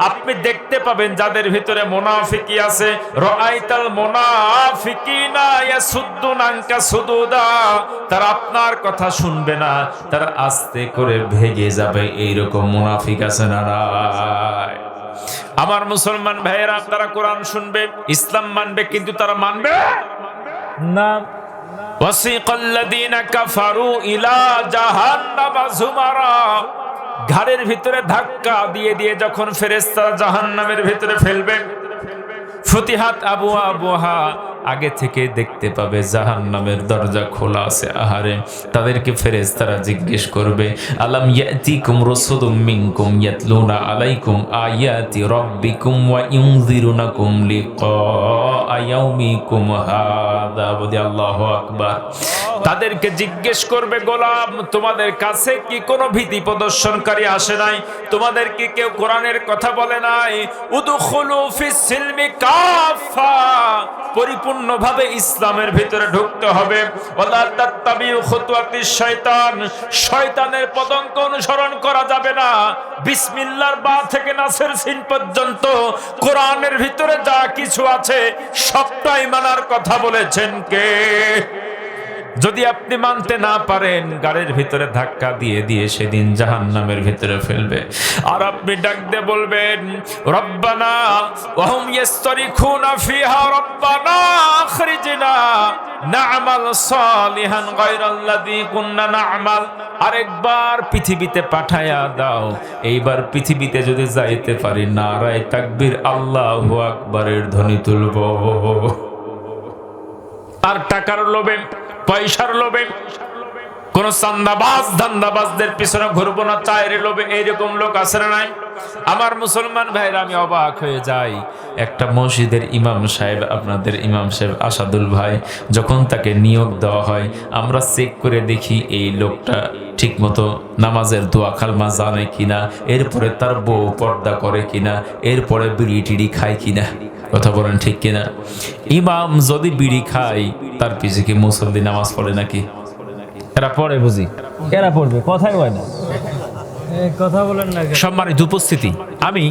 আপনি দেখতে পাবেন যাদের ভিতরে মুনাফিকি আছে। রাআইতাল মুনাফিকিনা ইয়াসুদ্দুনা আনকা সুদুদা, তারা আপনার কথা শুনবে না, তারা আস্তে করে ভেগে যাবে। এইরকম মুনাফিক আছে না নাই? আমার মুসলমান ভাইয়েরা, তারা কোরআন শুনবে, ইসলাম মানবে, কিন্তু তারা মানবে না। ওয়াসিকাল্লাযীনা কাফারু ইলা জাহান্নামা যুমারা, ঘাড়ের ভিতরে ধাক্কা দিয়ে দিয়ে যখন ফেরেশতারা জাহান্নামের ভিতরে ফেলবে, ফতিহাত আবওয়াবুহা, আগে থেকে দেখতে পাবে জাহান্নামের দরজা খোলা আছে। আহারে, তাদেরকে ফেরেশতারা জিজ্ঞেস করবে, আলাম ইয়াতিকুম রাসূলুম মিনকুম ইয়াতলুনা আলাইকুম আয়াতি রাব্বিকুম ওয়া ইউনযিরুনাকুম লিকা ইয়াউমিকুম হাযা। বলি আল্লাহু আকবার। তাদেরকে জিজ্ঞেস করবে, গোলাম তোমাদের কাছে কি কোনো ভীতি প্রদর্শনকারী আসে নাই? তোমাদের কি কেউ কোরআনের কথা বলে নাই? উদখুলু ফিস সিলমি কাফা, পরিপূর্ণভাবে ইসলামের ভিতরে ঢুকতে হবে। ওয়ালা তাত্তাবিউ খুতুওয়াতিশ শয়তান, শয়তানের পদঙ্ক অনুসরণ করা যাবে না। বিসমিল্লাহর বা থেকে নাসের সিন পর্যন্ত কোরআনের ভিতরে যা কিছু আছে সবটাই মানার কথা বলেছেন কে? যদি আপনি মানতে না পারেন, গাড়ির ভিতরে ধাক্কা দিয়ে দিয়ে সেদিন জাহান্নামের ভিতরে ফেলবে। আর আপনি ডাক দিয়ে বলবেন, রব্বানা ওয়া হুম ইয়াসতারিখুনা ফিহা রব্বানা আখরিজনা না'মাল সালিহান গায়রাল্লাযী কুননা না'মাল। আরেকবার পৃথিবীতে পাঠায়া দাও, এইবার পৃথিবীতে যদি যাইতে পারি, নারায়ে তাকবীর, আল্লাহু আকবারের ধ্বনি তুলব। আর টাকার লোভে, পয়সার লোভে, কোন চান্দাবাজ ধান্দাবাজদের পিছনে ঘুরবো না, চায়ের লোভে, এইরকম লোক আছে না নাই? আমার মুসলমান ভাইরা, আমি অবাক হয়ে যাই। একটা মসজিদের ইমাম সাহেব, আপনাদের ইমাম সাহেব আসাদুল ভাই, যখন তাকে নিয়োগ দেওয়া হয়, আমরা চেক করে দেখি এই লোকটা ঠিক মতো নামাজের দোয়া খালমা জানে কিনা, এরপরে তার বউ পর্দা করে কিনা, এরপরে বিড়ি টিড়ি খায় কিনা। কথা বলেন ঠিক কিনা? ইমাম যদি বিড়ি খায়, তার পিছে কি মুসল্লি নামাজ পড়ে নাকি? এরা পড়ে বুঝি, এরা পড়বে, কথাই হয় না, কথা বলেন না। সম্মানিত উপস্থিতি, আমি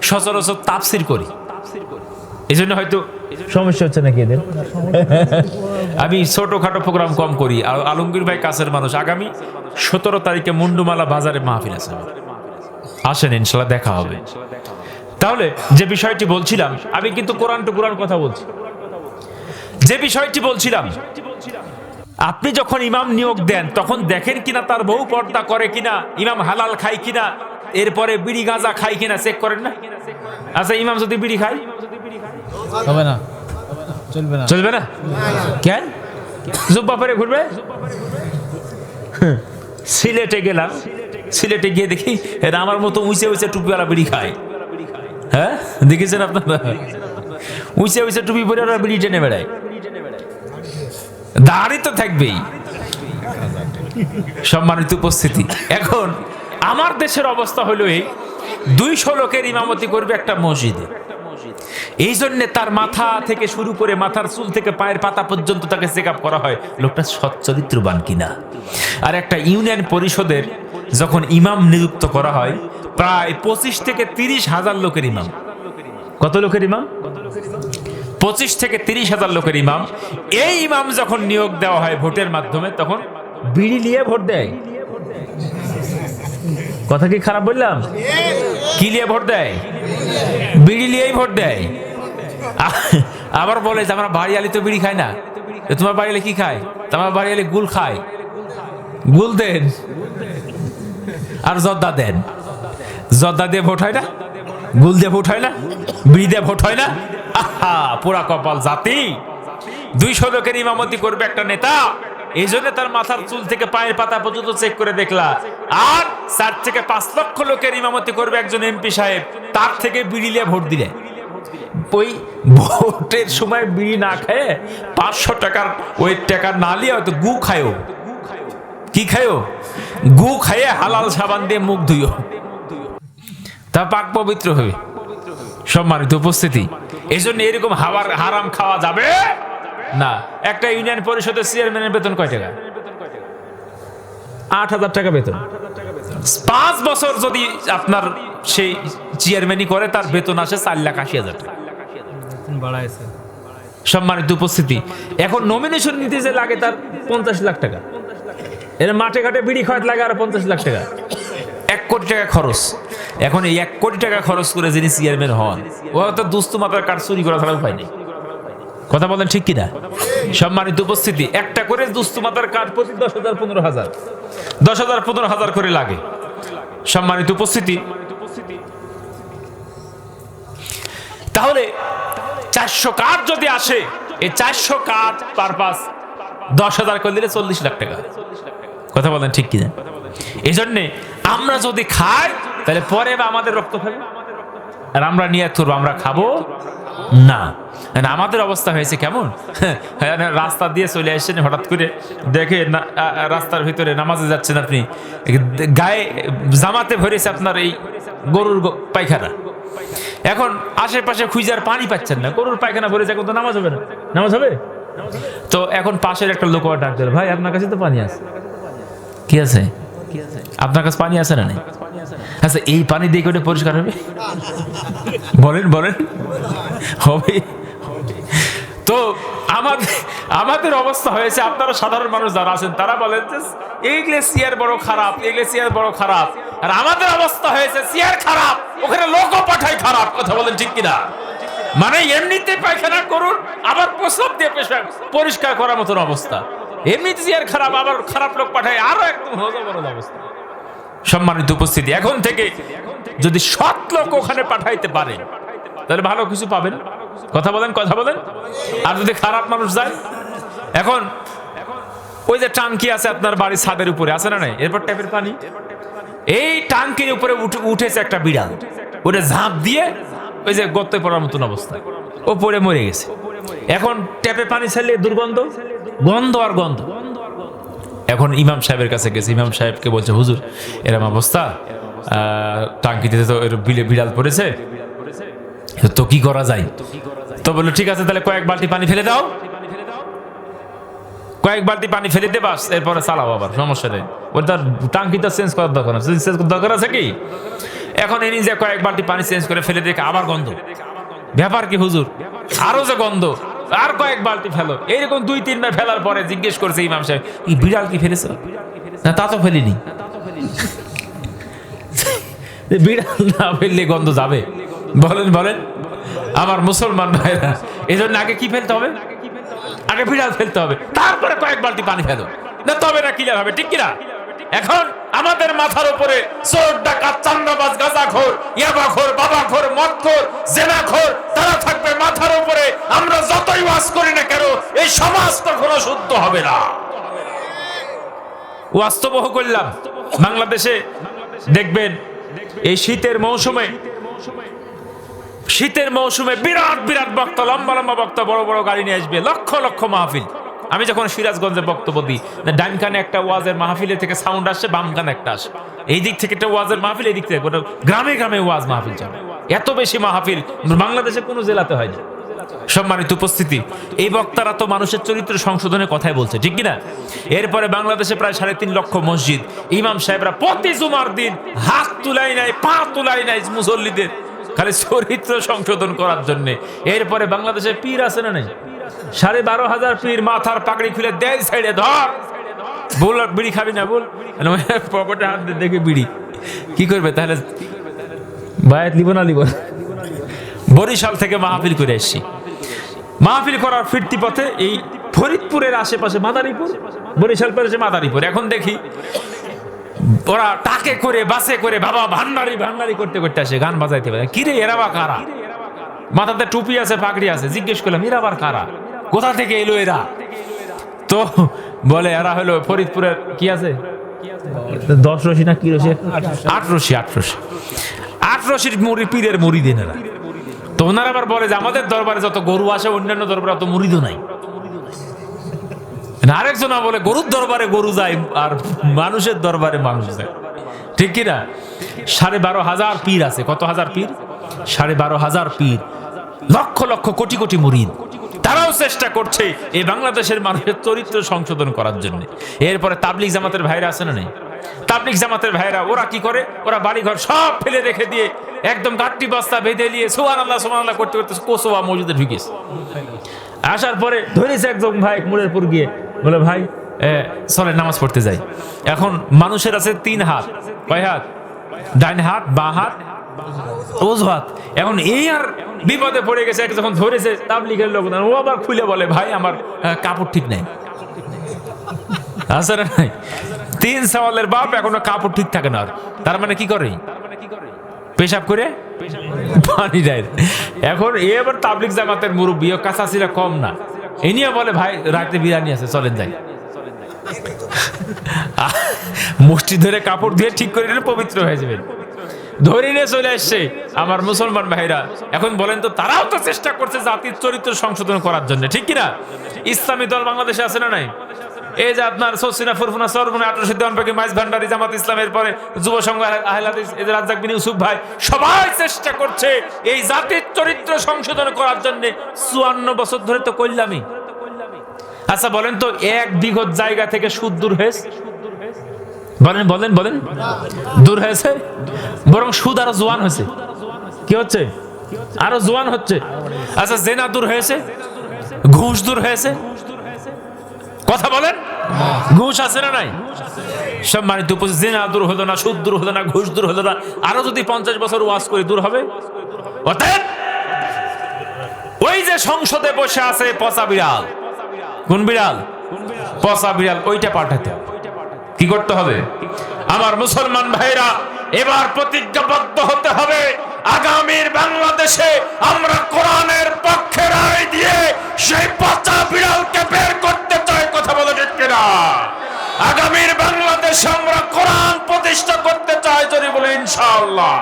সচরাচর তাফসির করি, এই জন্য হয়তো সমস্যা হচ্ছে নাকি এদের? আমি ছোটখাটো প্রোগ্রাম কম করি। আর আলমগীর ভাই কাছের মানুষ, আগামী 17 তারিখে মুন্ডুমালা বাজারে মাহফিল আছে, আসেন, ইনশাল্লাহ দেখা হবে। তাহলে যে বিষয়টি বলছিলাম, আমি কিন্তু কোরআন টু কোরআন কথা বলছি। যে বিষয়টি বলছিলাম, আপনি যখন ইমাম নিয়োগ দেন, তখন দেখেন কিনা তার বউ পর্দা করে কিনা, ইমাম হালাল খায় কিনা, এরপরে বিড়ি গাঁজা খায় কিনা চেক করেন না? আচ্ছা, ইমাম যদি বিড়ি খায় হবে না, চলবে না, চলবে না কেন? জুব্বা পরে ঘুরবে? সিলেটে গেলাম, সিলেটে গিয়ে দেখি এরা আমার মতো উঁচে উঁচে টুপিওয়ালা বিড়ি খায়। হ্যাঁ, দেখেছেন আপনারা? উঁচে উঁচে টুপি পরে ওরা বিড়ি টেনে বেড়ায়, দাঁড়ি তো থাকবেই। সম্মানিত উপস্থিতি, এখন আমার দেশের অবস্থা হলো এই, 200 লোকের ইমামতি করবে একটা মসজিদে। এই জন্য তার মাথা থেকে শুরু করে মাথার চুল থেকে পায়ের পাতা পর্যন্ত তাকে চেক আপ করা হয়, লোকটা সচ্চরিত্রবান কিনা। আর একটা ইউনিয়ন পরিষদের যখন ইমাম নিযুক্ত করা হয়, প্রায় 25 থেকে 30 হাজার লোকের ইমাম। কত লোকের ইমাম? 25 থেকে 30 হাজার লোকের ইমাম। এই ইমাম যখন নিয়োগ দেওয়া হয় ভোটের মাধ্যমে, তখন বিড়ি নিয়ে ভোট দেয়। কথা কি খারাপ বললাম? কি নিয়ে ভোট দেয়? বিড়ি নিয়েই ভোট দেয়। আবার বলে যে আমরা বাড়িয়ালি তো বিড়ি খায় না, তোমার বাড়িয়ালি কি খায়? তোমার বাড়িয়ালি গুল খায়। গুল দেন আর জর্দা দেন। জর্দা দিয়ে ভোট হয় না, গুল দিয়ে ভোট হয় না, বিড়ি দিয়ে ভোট হয় না। আহা, পুরা কপাল জাতি। 200 লোকের ইমামতি করবে একটা নেতা, এই জন্য তার মাথার চুল থেকে পায়ের পাতা পর্যন্ত চেক করে দেখলা। আর 4 থেকে 5 লক্ষ লোকের ইমামতি করবে একজন এমপি সাহেব, তার থেকে বিড়ি নিয়ে ভোট দিলে, ওই ভোটের সময় বিড়ি না খায় 500 টাকার ওই টাকা না নিয়ে হয়তো গু খায়ও। কি খায়ও? গু খাইয়ে হালাল সাবান দিয়ে মুখ ধুইও, তা পাক পবিত্র হবে। সম্মানিত উপস্থিতি, এই জন্য এরকম হারাম খাওয়া যাবে না। একটা ইউনিয়ন পরিষদের চেয়ারম্যানের বেতন কয় টাকা? 8,000 টাকা বেতন। 5 বছর যদি আপনার সেই চেয়ারম্যানই করে, তার বেতন আসে 4,80,000 টাকা। সম্মানিত উপস্থিতি, এখন নমিনেশন নিতে যে লাগে তার 50 লাখ টাকা। এর মাঠে ঘাটে বিড়ি খাওয়াতে লাগে আর 50 লাখ টাকা। 1 কোটি টাকা খরচ। এখন এই 1 কোটি টাকা খরচ করে যিনি চেয়ারম্যান হন, ও তো দুস্তু মাথার কাঠ চুরি করা ছাড়া উপায় নেই। কথা বলেন ঠিক কিনা? সম্মানিত উপস্থিতি, একটা করে দুস্তু মাথার কাঠ প্রতি 10,000 15,000 10,000 15,000 করে লাগে। সম্মানিত উপস্থিতি, তাহলে 400 কাঠ যদি আসে, এই 400 কাঠ পারপাস 10,000 করে দিলে 40 লাখ টাকা। কথা বলেন ঠিক কিনা? এই জন্যে আমরা যদি খাই তাহলে পরে বা আমাদের রক্ত খাবে, আর আমরা নিয়ে করবো আমরা খাবো না। আমাদের অবস্থা হয়েছে কেমন, রাস্তা দিয়ে চলে আসছেন, হঠাৎ করে দেখে রাস্তার ভিতরে নামাজে যাচ্ছেন আপনি, গায়ে জামাতে ভরেছে আপনার এই গরুর পায়খানা। এখন আশেপাশে খুঁজার পানি পাচ্ছেন না, গরুর পায়খানা ভরেছে, এখন তো নামাজ হবে না। নামাজ হবে তো এখন পাশের একটা লোক ডাক দিল, ভাই আপনার কাছে তো পানি আছে। কি আছে? আপনার কাছে পানি আছে না? নেই। আচ্ছা, এই পানি দিয়ে কেটে পরিষ্কার হবে? বলেন বলেন, হবে? তো আমাদের অবস্থা হয়েছে, আপনারা সাধারণ মানুষ যারা আছেন তারা বলেন যে এই গ্লেসিয়ার বড় খারাপ, এই গ্লেসিয়ার বড় খারাপ, আর আমাদের অবস্থা হয়েছে চেয়ার খারাপ, ওখানে লোকও পাঠায় খারাপ। কথা বলেন ঠিক কিনা? মানে এমনিতে পায়খানা করুন, আবার প্রস্রাব দিয়ে পরিষ্কার করার মতন অবস্থা, এমনিতে চেয়ার খারাপ, আবার খারাপ লোক পাঠায়, আরো একদম হজবরল অবস্থা। সম্মানিত উপস্থিতি, এখন থেকে যদি সৎ লোক ওখানে পাঠাইতে পারেন তাহলে ভালো কিছু পাবেন। কথা বলেন, কথা বলেন। আর যদি খারাপ মানুষ যায়, এখন ওই যে টাঙ্কি আছে আপনার বাড়ির ছাদের উপরে, আছে না নাই? এরপর ট্যাপের পানি, এই টাঙ্কির উপরে উঠেছে একটা বিড়াল, ওটা ঝাঁপ দিয়ে ওই যে গর্তে পড়ার মতন অবস্থা, ও পড়ে মরে গেছে। এখন ট্যাপে পানি ছাড়লে দুর্গন্ধ, গন্ধ আর গন্ধ। এখন ইমাম সাহেবের কাছে গেছে, ইমাম সাহেবকে বলছে, হুজুর এরকম অবস্থা, টাঙ্কিতে তো বিড়াল পড়েছে, তো কি করা যায়? তো বললো ঠিক আছে, তাহলে কয়েক বালতি পানি ফেলে দাও, কয়েক বালতি পানি ফেলে দে, বাস এরপরে চালাও, আবার সমস্যা নেই। ওই তার টাঙ্কিটা চেঞ্জ করার দরকার আছে, চেঞ্জ করার দরকার আছে কি? এখন এই নিজে কয়েক বালতি পানি চেঞ্জ করে ফেলে দেখে আবার গন্ধ, ব্যাপার কি হুজুর? আরো যে গন্ধ, আর কয়েক বালতি ফেলো। এইরকম 2-3 বার ফেলার পরে জিজ্ঞেস করছে ইমাম সাহেব, এই বিড়াল কি ফেলেছে? না, তা তো ফেলিনি। বিড়াল না ফেললে গন্ধ যাবে? বলেন বলেন আমার মুসলমান ভাইরা, এই জন্য আগে কি ফেলতে হবে? আগে বিড়াল ফেলতে হবে, তারপরে কয়েক বালতি পানি ফেলো, না তবে না ক্লিয়ার হবে, ঠিক কিনা? এখন আমাদের মাথার উপরে চোর, ডাকাত, চান্দাবাজ, গাঁজাখোর, ইয়াবাখোর, বাবাখোর, মদখোর, জেনাখোর, তারা থাকবে মাথার উপরে। আমরা যতই ওয়াজ করি না কেন, এই সমাজ কখনো শুদ্ধ হবে না। ওয়াজ তো বহু করলাম। বাংলাদেশে দেখবেন এই শীতের মৌসুমে বিরাট বিরাট বক্তা, লম্বা লম্বা বক্তা, বড় বড় গাড়ি নিয়ে আসবে, লক্ষ লক্ষ মাহফিল। আমি যখন সিরাজগঞ্জে বক্তব্য দিই, ডান কানে একটা ওয়াজের মাহফিলের থেকে সাউন্ড আসছে, বাম কানে একটা আসে, এই দিক থেকে একটা ওয়াজের মাহফিল, এই দিক থেকে গ্রামে গ্রামে ওয়াজ মাহফিল চলে। এত বেশি মাহফিল বাংলাদেশে কোনো জেলাতে হয়নি। সম্মানিত উপস্থিতি, এই বক্তারা তো মানুষের চরিত্র সংশোধনের কথাই বলছে, ঠিক কিনা? এরপরে বাংলাদেশে প্রায় 3.5 লক্ষ মসজিদ, ইমাম সাহেবরা প্রতি জুমার দিন হাত তুলাই নাই, পা তুলাই নাই মুসল্লিদের, খালি চরিত্র সংশোধন করার জন্য। এরপরে বাংলাদেশে পীর আছে না নাই? 12,500 পীর, মাথার পাগড়ি খুলে দেয় সাইডে ধর, বল বিড়ি খাবি না, বল পকেটে হাত দিয়ে দেখে বিড়ি কি করবে? তাহলে বায়াত লিব না লিব? বরিশাল থেকে মাহফিল করে এসছি, মাহফিল করার ফিরতি পথে এই ফরিদপুরের আশেপাশে মাদারীপুর, বরিশাল পেরেছে মাদারীপুর, এখন দেখি ওরা টাকে করে বাসে করে বাবা ভান্ডারি ভান্ডারি করতে করতে আসে, গান বাজাইতে পারে। কিরে এরা বা কারা? মাথাতে টুপি আছে, পাগড়ি আছে। জিজ্ঞেস করলাম এরা আবার কারা, কোথা থেকে এলো এরা? তো বলে এরা হলো ফরিদপুরের কি আছে 10 রশি না কি রশি, 8 রশি, 8 রশির পীরের মুরিদ এরা। তো ওনারা আবার বলে যে আমাদের দরবারে যত গরু আসে অন্যান্য দরবারে অত মুরিদও নাই। আরেকজন বলে গরুর দরবারে গরু যায় আর মানুষের দরবারে মানুষ যায়, ঠিক কিনা? 12,500 পীর আছে। কত হাজার পীর? 12,500 পীর, লক্ষ লক্ষ কোটি কোটি মুরিদ। তারাও চেষ্টা করছে এই বাংলাদেশের মানুষের চরিত্র সংশোধন করার জন্য। এরপরে তাবলিগ জামাতের ভাইরা আছে না নেই? তাবলিগ জামাতের ভাইরা ওরা কি করে? ওরা বাড়িঘর সব ফেলে রেখে দিয়ে একদম গাট্টি বস্তা বেঁধে নিয়ে সুবহানাল্লাহ সুবহানাল্লাহ করতে করতে কোসোয়া মসজিদে ঢুকেছে। আসার পরে ধরেছে একজন ভাই মুরেরপুর গিয়ে, বলে ভাই চলে নামাজ পড়তে যাই। এখন মানুষের আছে 3 হাত, কয় হাত? ডাইন হাত, বাঁ হাত, ওযু হাত। এখন এই আর বিপদে পড়ে গেছে, যখন ধরেছে তাবলিগের লোক, ও আবার খুলে বলে ভাই আমার কাপড় ঠিক নাই, আছে না নাই? 3 সওয়ালের বাপ এখনো কাপড় ঠিক থাকে না। তার মানে কি করে? পেশাব করে পানি দেয়। এখন এবার তাবলিগ জামাতের মুরব্বী কাছাছিরা কম না, এ নিয়ে বলে ভাই রাতে বিরিয়ানি আছে চলেন যাই। মুষ্টি ধরে কাপড় দিয়ে ঠিক করে নিলে পবিত্র হয়ে যাবেন। ধরে নিয়ে চলে আসছে আমার মুসলমান ভাইরা। এখন বলেন তো, তারাও তো চেষ্টা করছে জাতির চরিত্র সংশোধন করার জন্য, ঠিক কিনা? ইসলামী দল বাংলাদেশে আছে না নাই? এই যে আপনার সসিনা ফুরফুনা সরফুনা 1853 মাইজ ভান্ডারি জামাত ইসলামের পরে যুব সংঘ আহলে হাদিস এই যে রাজ্জাক বিন ইউসুফ ভাই, সবাই চেষ্টা করছে এই জাতির চরিত্র সংশোধন করার জন্য। 54 বছর ধরে তো কইলামই। আচ্ছা বলেন তো, 1 বিঘত জায়গা থেকে সুদ দূর হয়েছে? বলেন বলেন বলেন, দূর হয়েছে? বরং সুদ আরো জোয়ান হয়েছে। কি হচ্ছে? আরো জোয়ান হচ্ছে। আচ্ছা জেনা দূর হয়েছে? ঘুষ দূর হয়েছে? কথা বলেন, ঘুষ আছে না নাই? সম্মানিত উপস্থিতি, জেনা দূর হলো না, সুদ দূর হলো না, ঘুষ দূর হলো না, আরো যদি 50 বছর ওয়াজ করে দূর হবে? অতএব ওই যে সংসদে বসে আছে পচা বিড়াল, কোন বিড়াল? পচা বিড়াল, ওইটা পাঠাতে হবে। কি করতে হবে? আমার মুসলমান ভাইরা, এবার প্রতিজ্ঞাবদ্ধ হতে হবে। আগামীর বাংলাদেশে আমরা কোরআনের পক্ষে রায় দিয়ে সেই পচা বিড়ালকে বের করতে চাই। কথা বলে ঠিক কিনা? আগামীর বাংলাদেশে আমরা কোরআন প্রতিষ্ঠা করতে চাই। যদি বলে ইনশাআল্লাহ,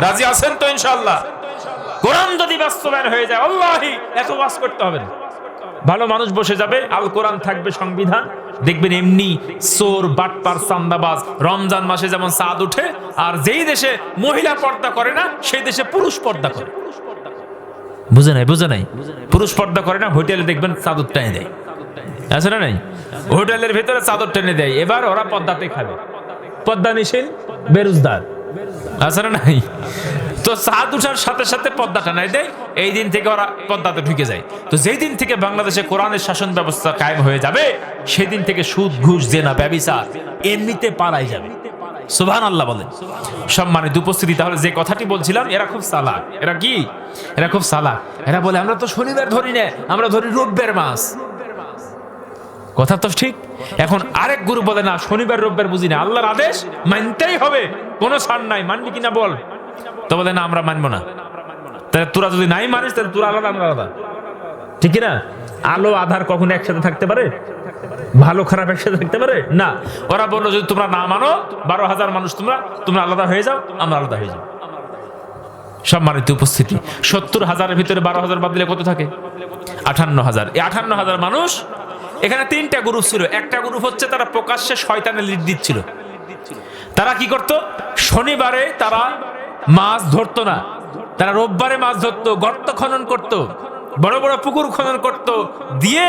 রাজি আছেন তো? ইনশাআল্লাহ কোরআন যদি বাস্তবায়ন হয়ে যায়, আল্লাহি এত ওয়াজ করতে হবে না। ভালো মানুষ বসে যাবে, আল কোরআন থাকবে সংবিধান। দেখবেন এমনি চোর বাটপার চান্দাবাজ রমজান মাসে যেমন চাঁদ উঠে, আর যেই দেশে মহিলা পর্দা করে না সেই দেশে পুরুষ পর্দা করে। বুঝে নাই? বুঝে নাই? পুরুষ পর্দা করে না, হোটেলে দেখবেন চাদর টেনে দেয়, আছে না নাই? হোটেলের ভেতরে চাদর টেনে দেয়। এবার ওরা পর্দাতে খাবে, পর্দা নিষেধ, বেরোজগার, আছে না নাই? তো চাঁদ উঠার সাথে সাথে পর্দা টানাই দেয়, এই দিন থেকে ওরা পর্দাতে ঢুকে যায়। তো যেই দিন থেকে বাংলাদেশে কোরআনের শাসন ব্যবস্থা কায়েম হয়ে যাবে, সেদিন থেকে সুদ ঘুষ জেনা ব্যভিচার এমনিতে পালাই যাবে। সুবহানাল্লাহ বলেন। সম্মানিত উপস্থিতি, তাহলে যে কথাটি বলছিলাম, এরা খুব চালাক। এরা কি? এরা খুব চালাক। এরা বলে আমরা তো শনিবার ধরি না, আমরা ধরি রোববার মাছ। কথা তো ঠিক। এখন আরেক গুরু বলে না, শনিবার রোববার বুঝি না, আল্লাহর আদেশ মানতেই হবে, কোনো ছাড় নাই। মানবি কিনা বল? তো বলে না, আমরা মানবো না। তাহলে তোরা যদি নাই মানিস, তাহলে তোরা আলাদা, আমরা আলাদা, ঠিক না? আলো আধার কখনো একসাথে থাকতে পারে? ভালো খারাপ একসাথে থাকতে পারে না। ওরা বললো যদি তোমরা না মানো, 12,000 মানুষ তোমরা আলাদা হয়ে যাও, আমরা আলাদা হয়ে যাও। সম্মানিত উপস্থিতি, 70,000-এর ভিতরে 12,000 বাদ দিলে কত থাকে? 58,000। এই 58,000 মানুষ, এখানে 3টা গ্রুপ ছিল। একটা গ্রুপ হচ্ছে তারা প্রকাশ্যে শয়তানের লিড দিচ্ছিল। তারা কি করত? শনিবারে তারা মাছ ধরতো না, তারা রোববারে মাছ ধরতো, গর্ত খনন করত, বড় বড় পুকুর খনন করত, দিয়ে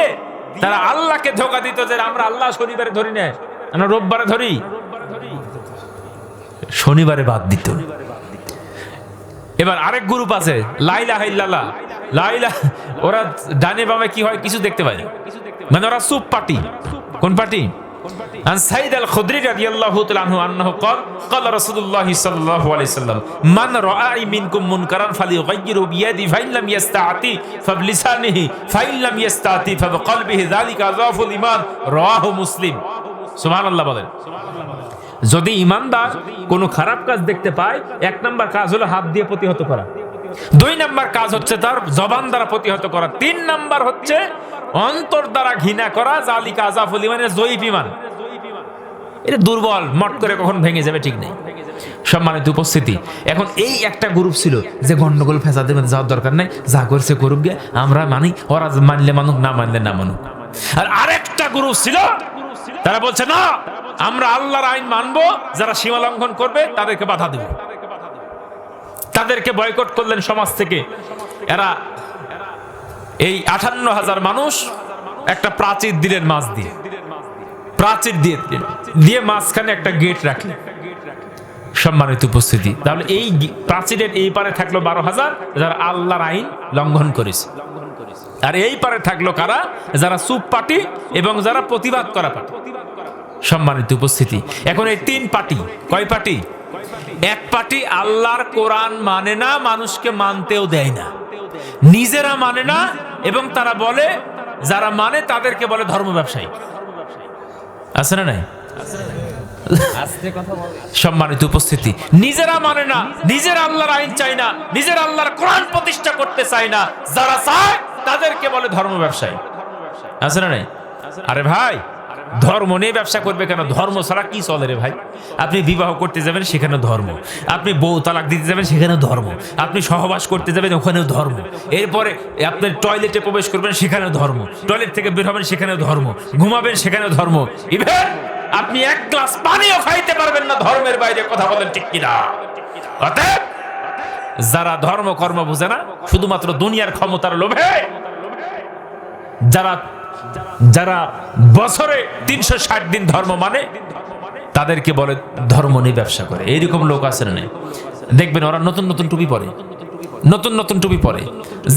তারা আল্লাহকে ধোঁকা দিত যে আমরা আল্লাহ শনিবারে ধরি না, আমরা রোববারে ধরি। শনিবারে বাদ দিত। এবার আরেক গ্রুপ আছে, লা ইলাহা ইল্লাল্লাহ, লা ইলাহা, ওরা ডানে বামে কি হয় কিছু দেখতে পায় না, মানে ওরা চুপ পার্টি। কোন পার্টি? عن سعيد الخدري رضي الله تعالى عنه أنه قال قال رسول الله صلى الله عليه وسلم من رأى منكم منكرا فليغيره بيده فإن لم يستطع فبلسانه فإن لم يستطع فبقلبه ذلك أضعف الإيمان رواه مسلم سبحان الله বলেন। যদি ইমানদার কোনো খারাপ কাজ দেখতে পায়, 1 নাম্বার কাজ হলো হাত দিয়ে প্রতিহত করা, 2 নাম্বার কাজ হচ্ছে তার জবান দ্বারা প্রতিহত করা, 3 নাম্বার হচ্ছে অন্তর দ্বারা ঘৃণা করা। জালিকা আযাফুল ঈমানের যঈফ ঈমান, এটা দুর্বল, মট করে কখন ভেঙে যাবে ঠিক নেই। সম্মানিত উপস্থিতি, এখন এই একটা গ্রুপ ছিল যে গন্ডগোল ফেসাদের মধ্যে যাওয়ার দরকার নাই, যা করছে করুক গে, আমরা মানি, ওরা মানলে মানুক, না মানলে না মানুক। আর আরেকটা গ্রুপ ছিল, তারা বলছে না, আমরা আল্লাহর আইন মানবো, যারা সীমা লঙ্ঘন করবে তাদেরকে বাধা দেব। তাদেরকে বয়কট করলেন সমাজ থেকে। এরা এই 58,000 মানুষ একটা প্রাচীর দিলেন, মাছ দিয়ে প্রাচীর দিয়ে মাঝখানে একটা গেট রাখলেন। সম্মানিত উপস্থিতি, তাহলে এই প্রাচীরের এই পারে থাকলো 12,000 যারা আল্লাহর আইন লঙ্ঘন করেছে, আর এই পারে থাকলো কারা? যারা চুপ পার্টি এবং যারা প্রতিবাদ করা পার্টি। সম্মানিত উপস্থিতি, এখন এই 3 পার্টি, কয় পার্টি? এক পার্টি আল্লাহর কোরআন মানে না, মানুষকে মানতেও দেয় না, নিজেরা মানে না, এবং তারা বলে, যারা মানে তাদেরকে বলে ধর্ম ব্যবসায়ী, আছে না নাই? সম্মানিত উপস্থিতি, নিজেরা মানে না, নিজের আল্লাহর আইন চাই না, নিজের আল্লাহর কোরআন প্রতিষ্ঠা করতে চায় না, যারা চায় তাদেরকে বলে ধর্ম ব্যবসায়ী। আছে না নাই? আরে ভাই, ধর্ম নিয়ে ব্যবসা করবে কেন? ধর্ম ছাড়া কি চলে রে ভাই? আপনি বিবাহ করতে যাবেন, সেখানে ধর্ম। আপনি বউ তালাক দিতে যাবেন, সেখানে ধর্ম। আপনি সহবাস করতে যাবেন, ওখানেও ধর্ম। এরপরে আপনি টয়লেটে প্রবেশ করবেন, সেখানেও ধর্ম। টয়লেট থেকে বের হবেন, সেখানেও ধর্ম। ঘুমাবেন, সেখানেও ধর্ম। ইভেন আপনি এক গ্লাস পানিও খাইতে পারবেন না ধর্মের বাইরে। কথা বলেন ঠিক কিনা? অতএব যারা ধর্ম কর্ম বুঝে না, শুধুমাত্র দুনিয়ার ক্ষমতার লোভে, যারা বছরে 360 দিন ধর্ম মানে, তাদেরকে বলে ধর্ম নিয়ে ব্যবসা করে। এইরকম লোক আছে না? দেখবেন ওরা নতুন নতুন টুপি পরে, নতুন নতুন টুপি পরে,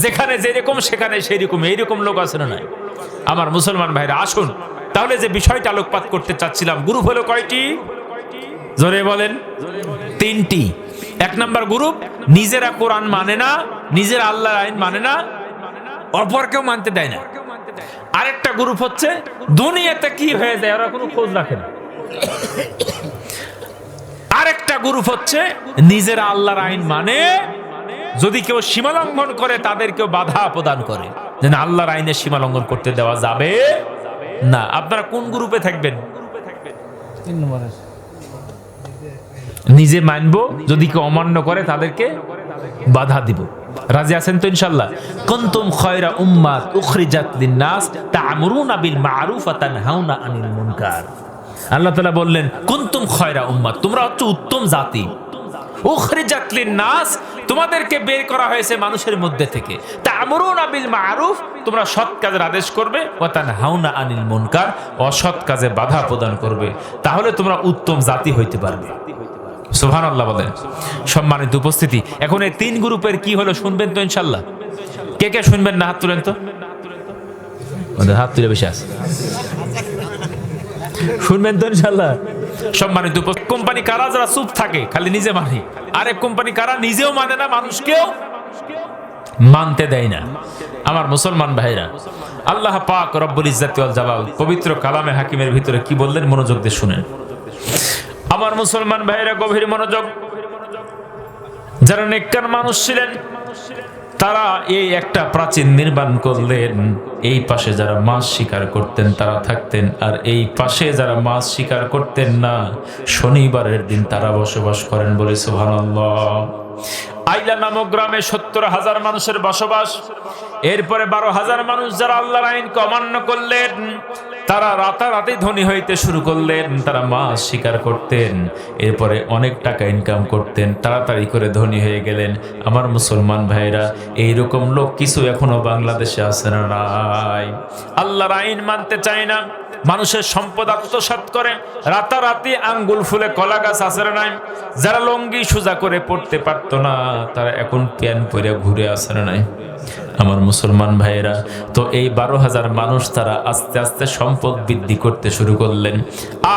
যেখানে যেরকম সেখানে সেই রকম। এইরকম লোক আছে না? আমার মুসলমান ভাইরা, আসুন তাহলে যে বিষয়টা আলোকপাত করতে চাচ্ছিলাম, গ্রুপ হলো কয়টি? জোরে বলেন। 3টি। 1 নম্বর গ্রুপ, নিজেরা কোরআন মানে না, নিজের আল্লাহর আইন মানে না, অপরকেও মানতে দেয় না। আরেকটা গ্রুপ হচ্ছে দুনিয়াতে কি হয়ে যায় ওরা কোনো খোঁজ রাখে না। আরেকটা গ্রুপ হচ্ছে নিজের আল্লাহর আইন মানে, যদি কেউ সীমা লঙ্ঘন করে তাদেরকেও বাধা প্রদান করে, যে না, আল্লাহর আইনের সীমা লঙ্ঘন করতে দেওয়া যাবে না। আপনারা কোন গ্রুপে থাকবেন? 3 নম্বরে নিজে মানবো, যদি কেউ অমান্য করে তাদেরকে বাধা দিব। রাজি আছেন তো ইনশাআল্লাহ? কুনতুম খায়রা উম্মাত উখরিজাত লিন-নাস তা'মুরুনা বিল মা'রুফ ওয়া তানহাউনা আনিল মুনকার। আল্লাহ তাআলা বললেন, কুনতুম খায়রা উম্মাত, তোমরা হচ্ছে উত্তম জাতি। উখরিজাত লিন-নাস, তোমাদেরকে বের করা হয়েছে মানুষের মধ্যে থেকে। তা'মুরুনা বিল মা'রুফ, তোমরা সৎ কাজের আদেশ করবে, ওয়া তানহাউনা আনিল মুনকার, অসৎ কাজে বাধা প্রদান করবে। তাহলে তোমরা উত্তম জাতি হইতে পারবে। সুবহানাল্লাহ বলেন। সম্মানিত উপস্থিতি, এখন এই 3 গ্রুপের কি হলো শুনবেন তো ইনশাআল্লাহ? কে কে শুনবেন না? হাত তুলেন তো। ওদের হাত তুলে বসে আছে, শুনবেন তো ইনশাআল্লাহ? সম্মানিত উপস্থিতি, কোম্পানি কারা যারা চুপ থাকে, খালি নিজে মানে, আরেক কোম্পানি কারা নিজেও মানে না, মানুষকেও মানতে দেয় না। আমার মুসলমান ভাইরা, আল্লাহ পাক রব্বুল ইজ্জাতি ওয়াল জালাল পবিত্র কালামে হাকিমের ভিতরে কি বললেন, মনোযোগ দিয়ে শুনেন। আমার মুসলমান ভাইরা, গভীর মনোযোগ। যারা নেককার মানুষ ছিলেন, তারা এই একটা প্রাচীন নির্মাণ করলেন। এই পাশে যারা মাছ শিকার করতেন তারা থাকতেন, আর এই পাশে যারা মাছ শিকার করতেন না, শনিবারের দিন তারা বসবাস করেন। বলে সুবহানাল্লাহ। আইলা নামক গ্রামে 70,000 মানুষের বসবাস। এরপরে 12,000 মানুষ যারা আল্লাহর আইনকে অমান্য করলেন, তারা রাতারাতি ধনী হইতে শুরু করলেন। তারা মাছ শিকার করতেন, এরপরে অনেক টাকা ইনকাম করতেন, তাড়াতাড়ি করে ধনী হয়ে গেলেন। আমার মুসলমান ভাইরা, এইরকম লোক কিছু এখনো বাংলাদেশে আছে না? নাই। আল্লাহর আইন মানতে চায় না, মানুষের সম্পদ আত্মসাৎ করে, রাতারাতি আঙ্গুল ফুলে কলা গাছ আছে না? নাই। যারা লঙ্গি সোজা করে পড়তে পারতো না, তারা এখন প্যান পরে ঘুরে আছে না? নাই। আমার মুসলমান ভাইয়েরা, তো এই 12,000 মানুষ তারা আস্তে আস্তে সম্পদ বৃদ্ধি করতে শুরু করলেন।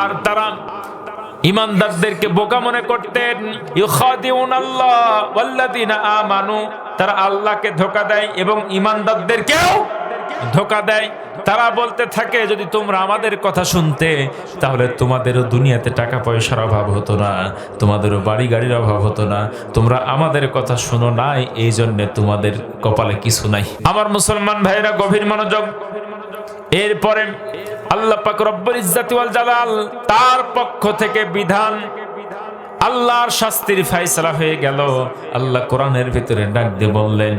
আর তারা ইমানদারদেরকে বোকা মনে করতেন। ইউখাদিউনাল্লাহ ওয়াল্লাযিনা আমানু, তারা আল্লাহকে ধোঁকা দেয় এবং ইমানদারদেরকেও ধোঁকা দেয়। তারা বলতে থাকে, যদি তোমরা আমাদের কথা শুনতে, তাহলে তোমাদেরও দুনিয়াতে টাকা পয়সার অভাব হতো না, তোমাদেরও বাড়ি গাড়ির অভাব হতো না। তোমরা আমাদের কথা শুনো নাই, এই জন্যে তোমাদের কপালে কিছু নাই। আমার মুসলমান ভাইরা, গভীর মনোযোগ। এরপরে আল্লাহ পাক রব্বুল ইজ্জাতি ওয়াল জালাল তার পক্ষ থেকে বিধান, আল্লাহর শাস্তির ফয়সালা হয়ে গেল। আল্লাহ কোরআনের ভিতরে ডাক দিয়ে বললেন,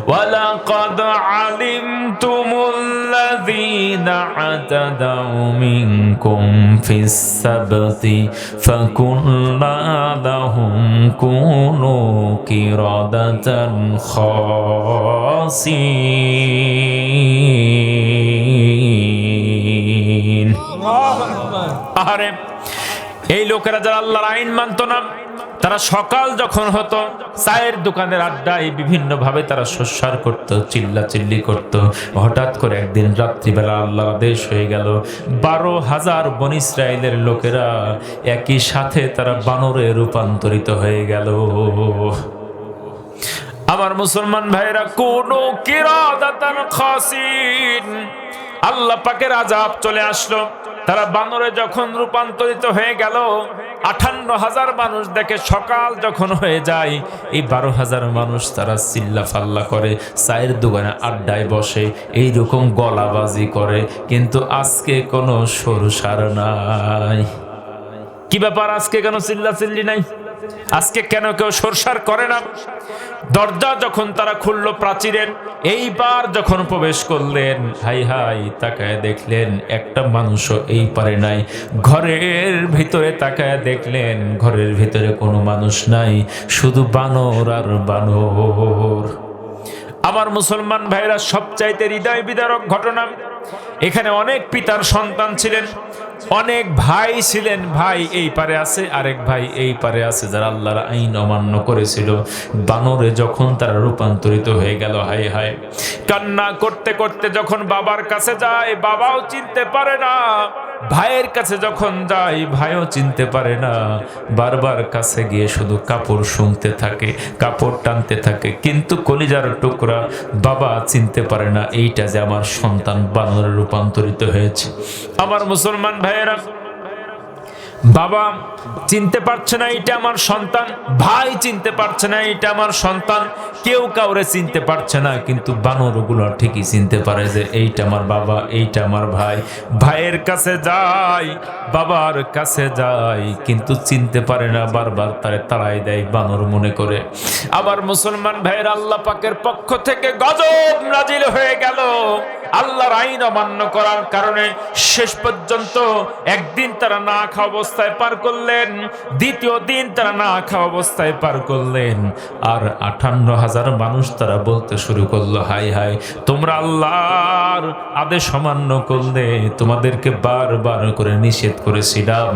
ওয়ালাকাদ আলিমতুমুল্লাযীনা আতাদাউ মিনকুম ফিস সাবতি ফাকুল্না লাহুম কুনু কিরাদাতান খাসিন। আরে এই লোকেরা যারা আল্লাহর আইন মানত না, তারা সকাল যখন হতো, চায়ের দোকানের আড্ডায় বিভিন্ন ভাবে তারা সস্যার করত, চিল্লাচিল্লি করত। হঠাৎ করে একদিন রাত্রিবেলা আল্লাহর আদেশ হয়ে গেল, 12,000 বনী ইসরাইলের লোকেরা একই সাথে তারা বানরে রূপান্তরিত হয়ে গেল। আমার মুসলমান ভাইরা, কোন কিরাদাতান খাসিন, আল্লাহ পাকের আযাব চলে আসলো। তারা বানরে যখন রূপান্তরিত হয়ে গেল, 58,000 মানুষ দেখে সকাল যখন হয়ে যায়, এই 12,000 মানুষ তারা চিল্লা ফাল্লা করে, চায়ের দোকানে আড্ডায় বসে, এইরকম গলাবাজি করে, কিন্তু আজকে কোনো সরসার নাই। কি ব্যাপার, আজকে কেন চিল্লা চিল্লি নাই? আজকে কেন কেউ সরসার করে না? দরজা যখন তারা খুললো প্রাচীরের, এইবার যখন প্রবেশ করলেন, হাই হাই তাকায় দেখলেন একটা মানুষও এই পারে নাই। ঘরের ভিতরে তাকায় দেখলেন ঘরের ভিতরে কোনো মানুষ নাই, শুধু বানর আর বানর। আমার মুসলমান ভাইরা, সবচাইতে হৃদয় বিদারক ঘটনা, এখানে অনেক পিতার সন্তান ছিলেন, অনেক ভাই ছিলেন। ভাই এই পারে আছে, আরেক ভাই এই পারে আছে, যারা আল্লাহর আইন অমান্য করেছিল। বানরে যখন তারা রূপান্তরিত হয়ে গেল, হায় হায়, কান্না করতে করতে যখন বাবার কাছে যায়, বাবাও চিনতে পারে না। ভাইয়ের কাছে যখন যায়, ভাইও চিনতে পারে না। বারবার কাছে গিয়ে শুধু কাপড় শুনতে থাকে, কাপড় টানতে থাকে, কিন্তু কলিজার টুকরা বাবা চিনতে পারে না এইটা যে আমার সন্তান বানরে রূপান্তরিত হয়েছে। আমার মুসলমান ভাইয়েরা, বাবা চিনতে পারছে না এটা আমার সন্তান, ভাই চিনতে পারছে না এটা আমার সন্তান, কেউ কাউরে চিনতে পারছে না, কিন্তু বানরগুলো ঠিকই চিনতে পারে যে এইটা আমার বাবা, এইটা আমার ভাই। ভাইয়ের কাছে যায়, বাবার কাছে যায়, কিন্তু চিনতে পারে না, বারবার তারে তাড়াই দেয় বানর মনে করে। আবার মুসলমান ভাইয়ের, আল্লাহ পাকের পক্ষ থেকে গজব নাজিল হয়ে গেল। আল্লাহর আইন অমান্য করার কারণে শেষ পর্যন্ত একদিন তারা না খাওয়া অবস্থায় পার করলেন, দ্বিতীয় দিন তারা না খাওয়া অবস্থায় পার করলেন, আর 58,000 মানুষ তারা বলতে শুরু করলো, হাই হাই, তোমরা আল্লাহর আদেশ অমান্য করলে, তোমাদেরকে বারবার করে নিষেধ করেছিলাম,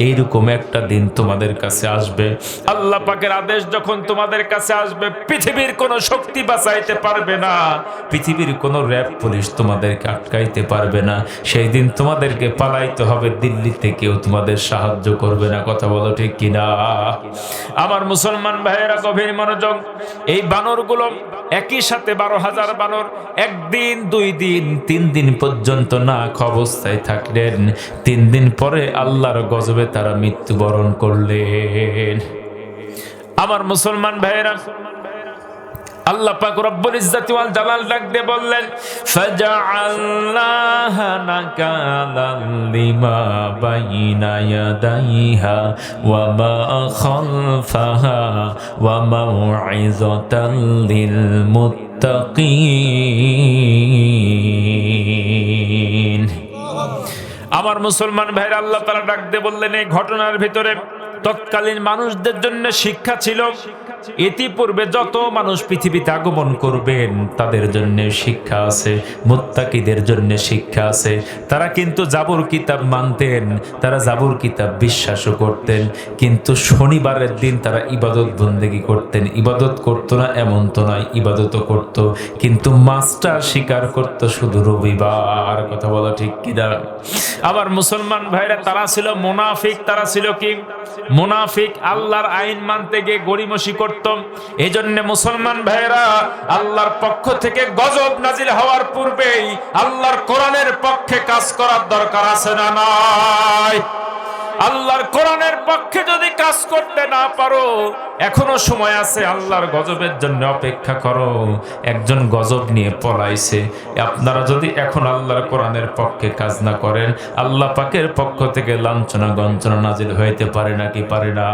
এইরকম একটা দিন তোমাদের কাছে আসবে। আল্লাহ পাকের আদেশ যখন তোমাদের কাছে আসবে, পৃথিবীর কোনো শক্তি বাঁচাইতে পারবে না, পৃথিবীর কোনো র‍্যাব পুলিশ তোমাদেরকে আটকাইতে পারবে না। সেই দিন তোমাদেরকে পালাইতে হবে, দিল্লিতে কেউ তোমাদের সাহায্য করবে না। কথা বলো ঠিক কিনা? আমার মুসলমান ভাইয়েরা, গভীর মনোযোগ। এই বানরগুলো একই সাথে 12,000 বানর একদিন, 2 দিন, 3 দিন পর্যন্ত না খাওয়া অবস্থায় থাকলেন। 3 দিন পরে আল্লাহর গজবে তারা মৃত্যুবরণ করলেন। আমার মুসলমান ভাইয়েরা, আল্লাহ পাক রব্বুল ইজ্জতি ওয়াল জালাল ডাক দিয়ে বললেন, ফাজআলনাহা নাকালাল লিমা বাইনা ইয়াদাইহা ওয়া মা খালফাহা ওয়া মাউইযাতাল লিল মুত্তাকিন। আমার মুসলমান ভাইরা, আল্লাহ তাআলা ডাক দিয়ে বললেন, এই ঘটনার ভিতরে তৎকালীন মানুষদের জন্য শিক্ষা ছিল। ইতিপূর্বে যত মানুষ পৃথিবীতে আগমন করবেন তাদের জন্য শিক্ষা আছে, মুত্তাকিদের জন্য শিক্ষা আছে। তারা কিন্তু জাবুর কিতাব মানতেন, তারা জাবুর কিতাব বিশ্বাসও করতেন, কিন্তু শনিবারের দিন তারা ইবাদত বন্দেগী করতেন। ইবাদত করতো না এমন তো নয়, ইবাদতও করত, কিন্তু মাছটা স্বীকার করত শুধু রবিবার। কথা বলা ঠিক কিনা? আবার মুসলমান ভাইরা, তারা ছিল মুনাফিক। তারা ছিল কি? মুনাফিক। আল্লাহর আইন মানতে গিয়ে গড়িমসি করত। এই জন্য মুসলমান ভাইরা, আল্লাহর পক্ষ থেকে গজব নাজিল হওয়ার পূর্বেই আল্লাহর কোরআনের পক্ষে কাজ করার দরকার আছে না নাই? আল্লাহর কোরআনের পক্ষে যদি কাজ করতে না পারো, এখনো সময় আছে, আল্লাহর গজবের জন্য অপেক্ষা করো। একজন গজব নিয়ে পলাইছে, আপনারা যদি এখন আল্লাহর কোরআনের পক্ষে কাজ না করেন, আল্লাহ পাকের পক্ষ থেকে লাঞ্ছনা গঞ্চনা নাজিল হইতে পারে নাকি পারে না?